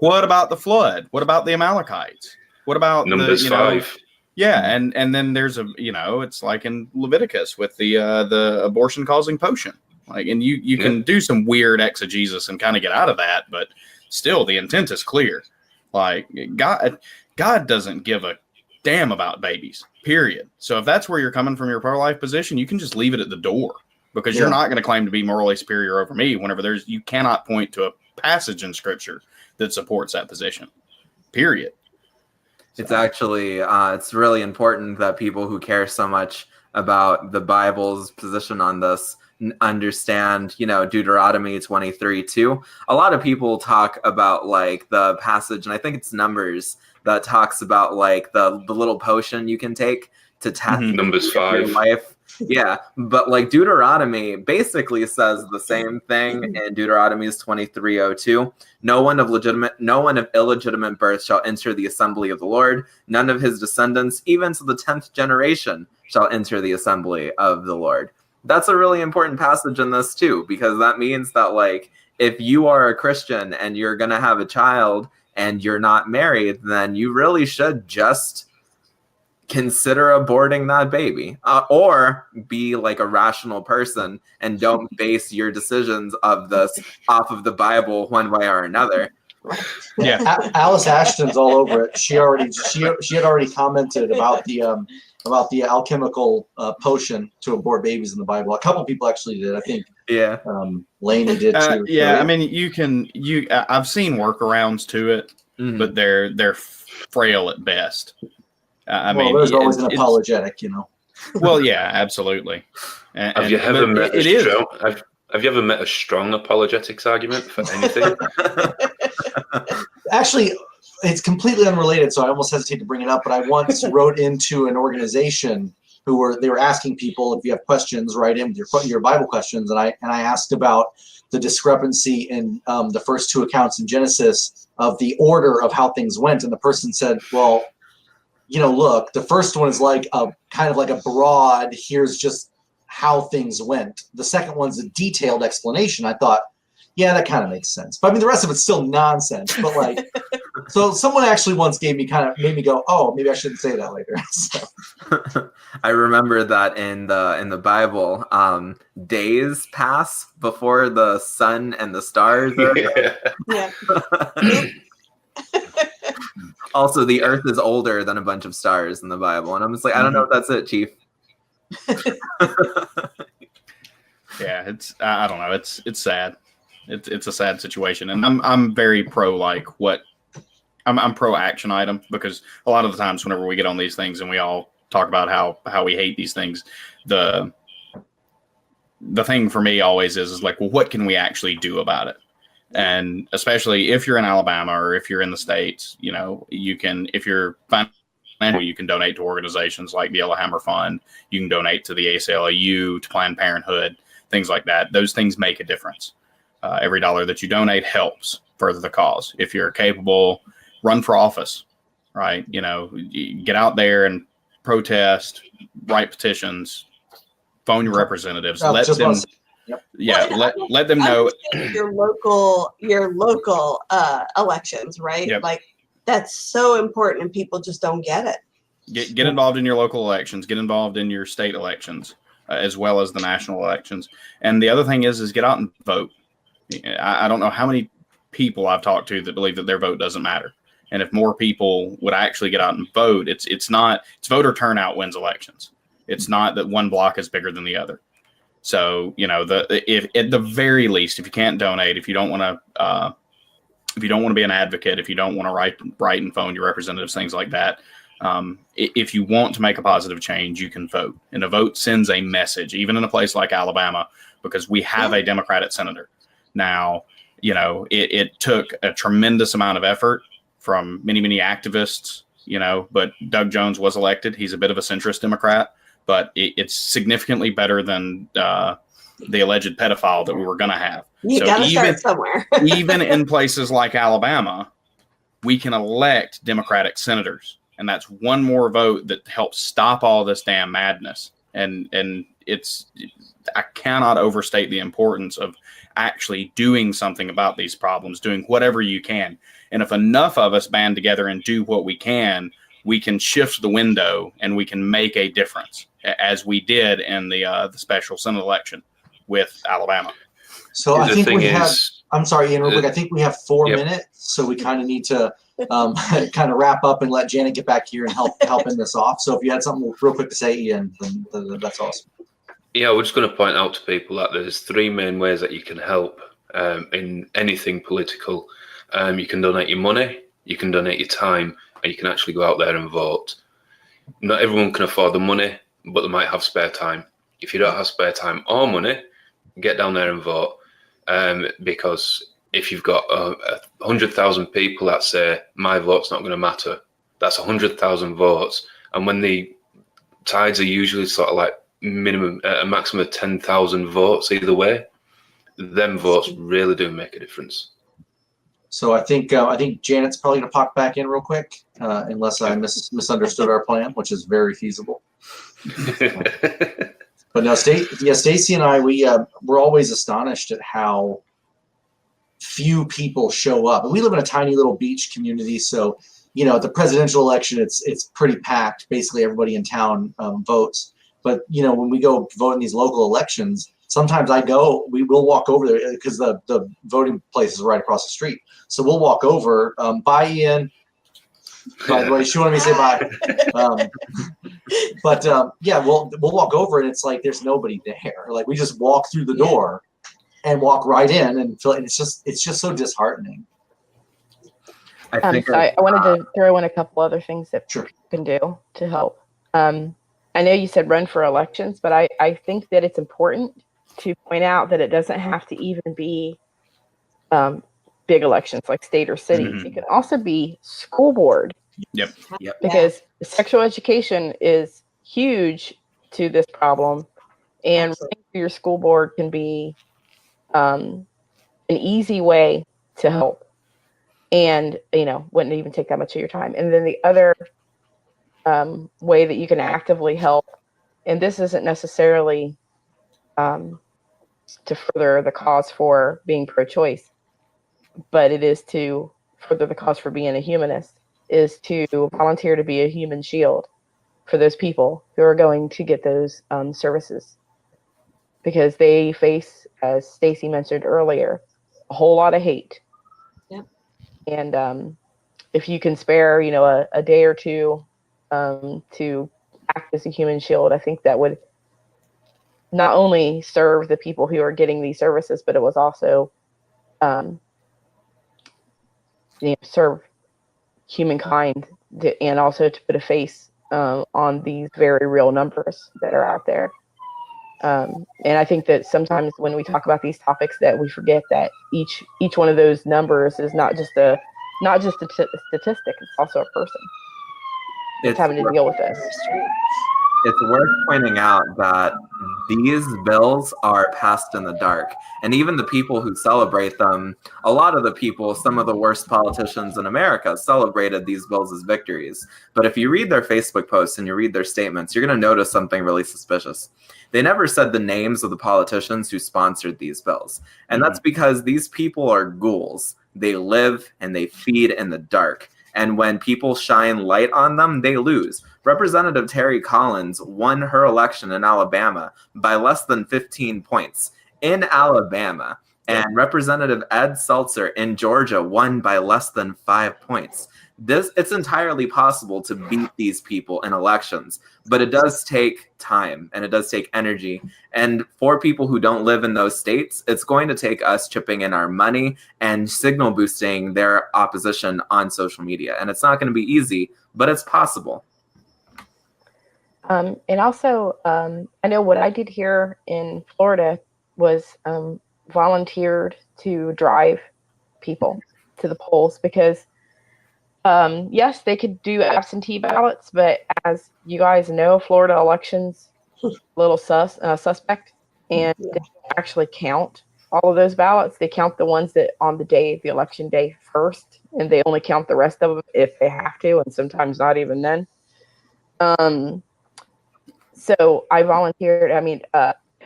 What about the flood? What about the Amalekites? What about Numbers 5? Yeah, and then there's it's like in Leviticus with the abortion causing potion. Like, and you can do some weird exegesis and kind of get out of that, but still the intent is clear. Like God doesn't give a damn about babies, period. So if that's where you're coming from your pro-life position, you can just leave it at the door because you're not going to claim to be morally superior over me whenever you cannot point to a passage in scripture that supports that position, period. It's actually, it's really important that people who care so much about the Bible's position on this understand, Deuteronomy 23:2. A lot of people talk about like the passage, and I think it's Numbers that talks about like the little potion you can take to test Numbers 5 life. Yeah, but like Deuteronomy basically says the same thing in Deuteronomy's 23:02. No one of illegitimate birth shall enter the assembly of the Lord. None of his descendants, even to the 10th generation, shall enter the assembly of the Lord. That's a really important passage in this too, because that means that like if you are a Christian and you're gonna have a child and you're not married, then you really should just consider aborting that baby, or be like a rational person and don't base your decisions of this off of the Bible one way or another. Yeah, Alice Ashton's all over it. She had already commented about the alchemical potion to abort babies in the Bible. A couple people actually did. I think Laney did too. I mean, I've seen workarounds to it, but they're frail at best. There's always an apologetic, Well, yeah, absolutely. Have you ever met a strong apologetics argument for anything? Actually, it's completely unrelated, so I almost hesitate to bring it up. But I once wrote into an organization they were asking people, if you have questions, write in your Bible questions, and I asked about the discrepancy in the first 2 accounts in Genesis of the order of how things went, and the person said, well, look, the first one is like a kind of like a broad, here's just how things went. The second one's a detailed explanation. I thought, yeah, that kind of makes sense. But I mean, the rest of it's still nonsense. But like, so someone actually once made me go, oh, maybe I shouldn't say that later. So. I remember that in the Bible, days pass before the sun and the stars. Yeah. Also, the earth is older than a bunch of stars in the Bible. And I'm just like, I don't know if that's it, Chief. Yeah, I don't know. It's sad. It's a sad situation. And I'm very pro I'm pro action item, because a lot of the times whenever we get on these things and we all talk about how we hate these things, the thing for me always is like, well, what can we actually do about it? And especially if you're in Alabama or if you're in the States, you can, if you're financial, you can donate to organizations like the Yellowhammer Fund. You can donate to the ACLU, to Planned Parenthood, things like that. Those things make a difference. Every dollar that you donate helps further the cause. If you're capable, run for office, right? Get out there and protest, write petitions, phone your representatives, let them. Yeah, let them know your local elections, right? Yep. Like that's so important, and people just don't get it. Get involved in your local elections. Get involved in your state elections, as well as the national elections. And the other thing is get out and vote. I don't know how many people I've talked to that believe that their vote doesn't matter. And if more people would actually get out and vote, it's voter turnout wins elections. It's not that one block is bigger than the other. So, if at the very least, if you can't donate, if you don't want to be an advocate, if you don't want to write and phone your representatives, things like that, if you want to make a positive change, you can vote. And a vote sends a message, even in a place like Alabama, because we have a Democratic senator. Now, it took a tremendous amount of effort from many, many activists, but Doug Jones was elected. He's a bit of a centrist Democrat. But it's significantly better than the alleged pedophile that we were going to have. You got to start somewhere. Even in places like Alabama, we can elect Democratic senators. And that's one more vote that helps stop all this damn madness. And I cannot overstate the importance of actually doing something about these problems, doing whatever you can. And if enough of us band together and do what we can shift the window and we can make a difference, as we did in the special Senate election with Alabama. So I think we have. I'm sorry, Ian, real quick. I think we have 4 minutes, so we kind of need to kind of wrap up and let Janet get back here and help end this off. So if you had something real quick to say, Ian, then that's awesome. Yeah, we're just going to point out to people that there's 3 main ways that you can help in anything political. You can donate your money, you can donate your time, and you can actually go out there and vote. Not everyone can afford the money, but they might have spare time. If you don't have spare time or money, get down there and vote. Because if you've got 100,000 people that say, my vote's not going to matter, that's 100,000 votes. And when the tides are usually sort of like a maximum of 10,000 votes either way, them votes really do make a difference. So I think Janet's probably going to pop back in real quick, unless I misunderstood our plan, which is very feasible. But no, Stacey and I, we're always astonished at how few people show up. And we live in a tiny little beach community, so at the presidential election, it's pretty packed. Basically, everybody in town votes. But when we go vote in these local elections, sometimes we will walk over there because the voting place is right across the street. So we'll walk over. Bye, Ian. By the way, she wanted me to say bye. We'll walk over and it's like there's nobody there. Like we just walk through the door and walk right in and feel it's just so disheartening. I wanted to throw in a couple other things that people can do to help. I know you said run for elections, but I think that it's important to point out that it doesn't have to even be big elections like state or cities. Mm-hmm. It can also be school board. Yep. Because sexual education is huge to this problem, and running for your school board can be an easy way to help, and wouldn't even take that much of your time. And then the other way that you can actively help, and this isn't necessarily to further the cause for being pro-choice, but it is to further the cause for being a humanist, is to volunteer to be a human shield for those people who are going to get those services, because they face, as Stacey mentioned earlier, a whole lot of hate. Yep. And if you can spare, a day or two to act as a human shield, I think that would not only serve the people who are getting these services, but it was also serve humankind and also to put a face on these very real numbers that are out there. And I think that sometimes when we talk about these topics, that we forget that each one of those numbers is not just a statistic; it's also a person. It's having to deal with this. It's worth pointing out that these bills are passed in the dark. And even the people who celebrate them, a lot of the people, some of the worst politicians in America, celebrated these bills as victories. But if you read their Facebook posts and you read their statements, you're going to notice something really suspicious. They never said the names of the politicians who sponsored these bills. And that's because these people are ghouls. They live and they feed in the dark. And when people shine light on them, they lose. Representative Terry Collins won her election in Alabama by less than 15 points in Alabama. And Representative Ed Seltzer in Georgia won by less than 5 points. It's entirely possible to beat these people in elections, but it does take time and it does take energy. And for people who don't live in those states, it's going to take us chipping in our money and signal boosting their opposition on social media. And it's not going to be easy, but it's possible. And also, I know what I did here in Florida was volunteered to drive people to the polls because yes, they could do absentee ballots, but as you guys know, Florida elections a little suspect, and they don't actually count all of those ballots. They count the ones that on the election day first, and they only count the rest of them if they have to, and sometimes not even then. So I volunteered. I mean,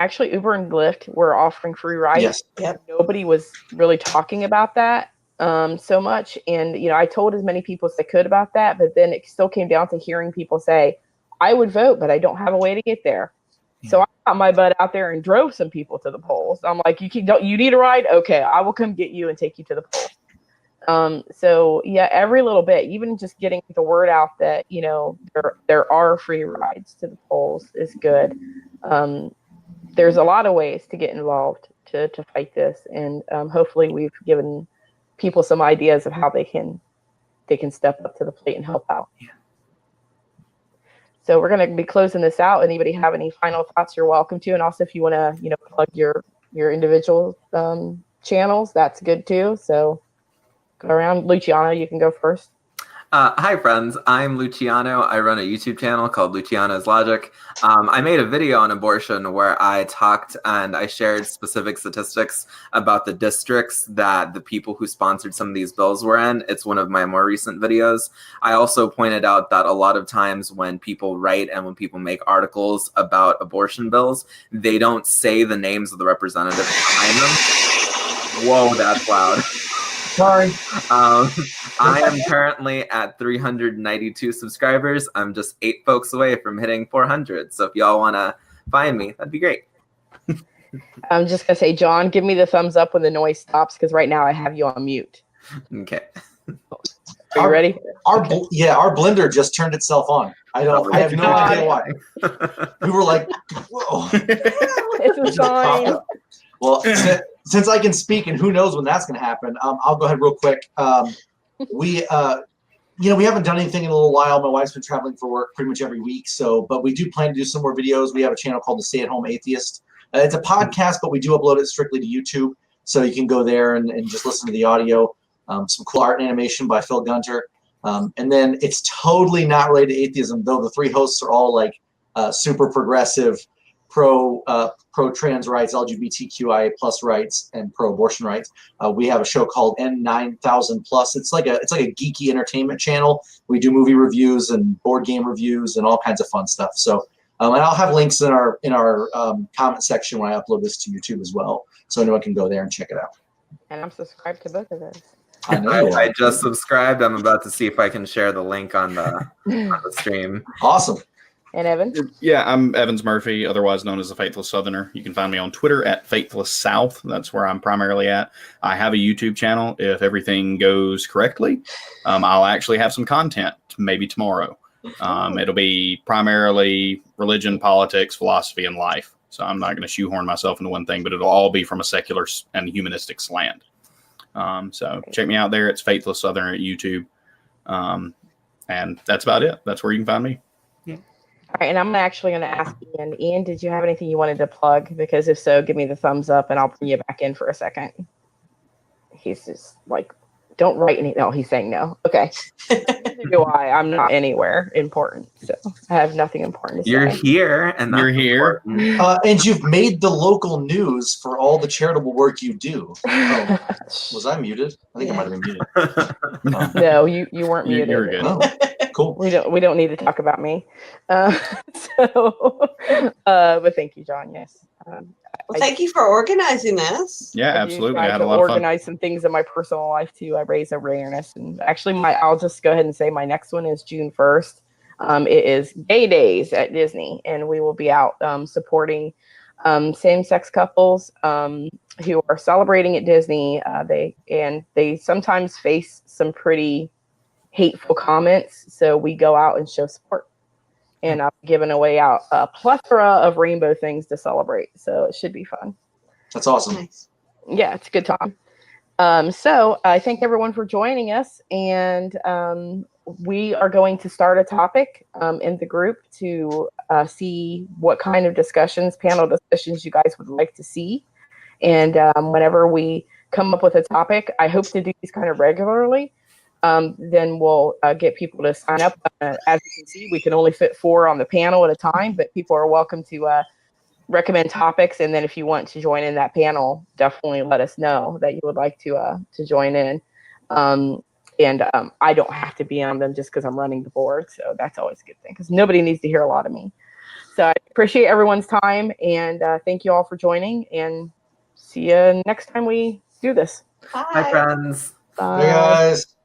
actually, Uber and Lyft were offering free rides. Yes. Yep. Nobody was really talking about that so much. And, I told as many people as I could about that, but then it still came down to hearing people say, I would vote, but I don't have a way to get there. Yeah. So I got my butt out there and drove some people to the polls. I'm like, you need a ride? Okay, I will come get you and take you to the polls. So yeah, every little bit, even just getting the word out that, there are free rides to the polls is good. There's a lot of ways to get involved to fight this. And hopefully we've given people some ideas of how they can step up to the plate and help out. Yeah. So we're going to be closing this out. Anybody have any final thoughts? You're welcome to. And also if you want to, plug your individual channels, that's good too. So go around. Luciano, you can go first. Hi friends, I'm Luciano. I run a YouTube channel called Luciano's Logic. I made a video on abortion where I talked and I shared specific statistics about the districts that the people who sponsored some of these bills were in. It's one of my more recent videos. I also pointed out that a lot of times when people write and when people make articles about abortion bills, they don't say the names of the representatives behind them. Whoa, that's loud. Sorry. I am currently at 392 subscribers. I'm just 8 folks away from hitting 400. So if y'all want to find me, that'd be great. I'm just going to say, John, give me the thumbs up when the noise stops, because right now I have you on mute. Okay. Are you ready? Our blender just turned itself on. I have no idea why. We were like, whoa. It's a sign. Well, since I can speak, and who knows when that's going to happen, I'll go ahead real quick. We haven't done anything in a little while. My wife's been traveling for work pretty much every week, but we do plan to do some more videos. We have a channel called The Stay-at-Home Atheist. It's a podcast, but we do upload it strictly to YouTube, so you can go there and just listen to the audio. Some cool art and animation by Phil Gunter. And then it's totally not related to atheism, though the 3 hosts are all like super progressive, pro-trans rights, LGBTQIA plus rights, and pro-abortion rights. We have a show called N9000 Plus. It's like a geeky entertainment channel. We do movie reviews and board game reviews and all kinds of fun stuff. So, and I'll have links in our comment section when I upload this to YouTube as well, so anyone can go there and check it out. And I'm subscribed to both of those. I just subscribed. I'm about to see if I can share the link on the stream. Awesome. And Evan? Yeah, I'm Evans Murphy, otherwise known as the Faithless Southerner. You can find me on Twitter at Faithless South. That's where I'm primarily at. I have a YouTube channel. If everything goes correctly, I'll actually have some content maybe tomorrow. It'll be primarily religion, politics, philosophy, and life. So I'm not going to shoehorn myself into one thing, but it'll all be from a secular and humanistic slant. So check me out there. It's Faithless Southerner at YouTube. And that's about it. That's where you can find me. All right, and I'm actually going to ask Ian. Ian, did you have anything you wanted to plug? Because if so, give me the thumbs up, and I'll bring you back in for a second. He's just like don't write any. No, he's saying no. Okay. Do I? I'm not anywhere important, so I have nothing important to You're say. here, and You're that's here. important. And you've made the local news for all the charitable work you do. Oh, was I muted? I think I might have been muted. No, you weren't muted. You're good. Oh, cool. We don't need to talk about me. But thank you, John. Yes. Well, thank you for organizing this. Yeah, I do absolutely. try I had to a lot of fun. organize some things in my personal life too. I raise awareness, and actually, I'll just go ahead and say my next one is June 1st. It is Gay Days at Disney, and we will be out supporting same-sex couples who are celebrating at Disney. They sometimes face some pretty hateful comments, so we go out and show support. And I'm giving away out a plethora of rainbow things to celebrate, so it should be fun. That's awesome. Nice. Yeah, it's a good time. So I thank everyone for joining us, and we are going to start a topic in the group to see what kind of panel discussions you guys would like to see. And whenever we come up with a topic, I hope to do these kind of regularly. Then we'll get people to sign up. As you can see, we can only fit 4 on the panel at a time, but people are welcome to recommend topics. And then if you want to join in that panel, definitely let us know that you would like to join in. I don't have to be on them just because I'm running the board. So that's always a good thing, because nobody needs to hear a lot of me. So I appreciate everyone's time, and thank you all for joining, and see you next time we do this. Bye. Hi, friends. Bye. Hey guys.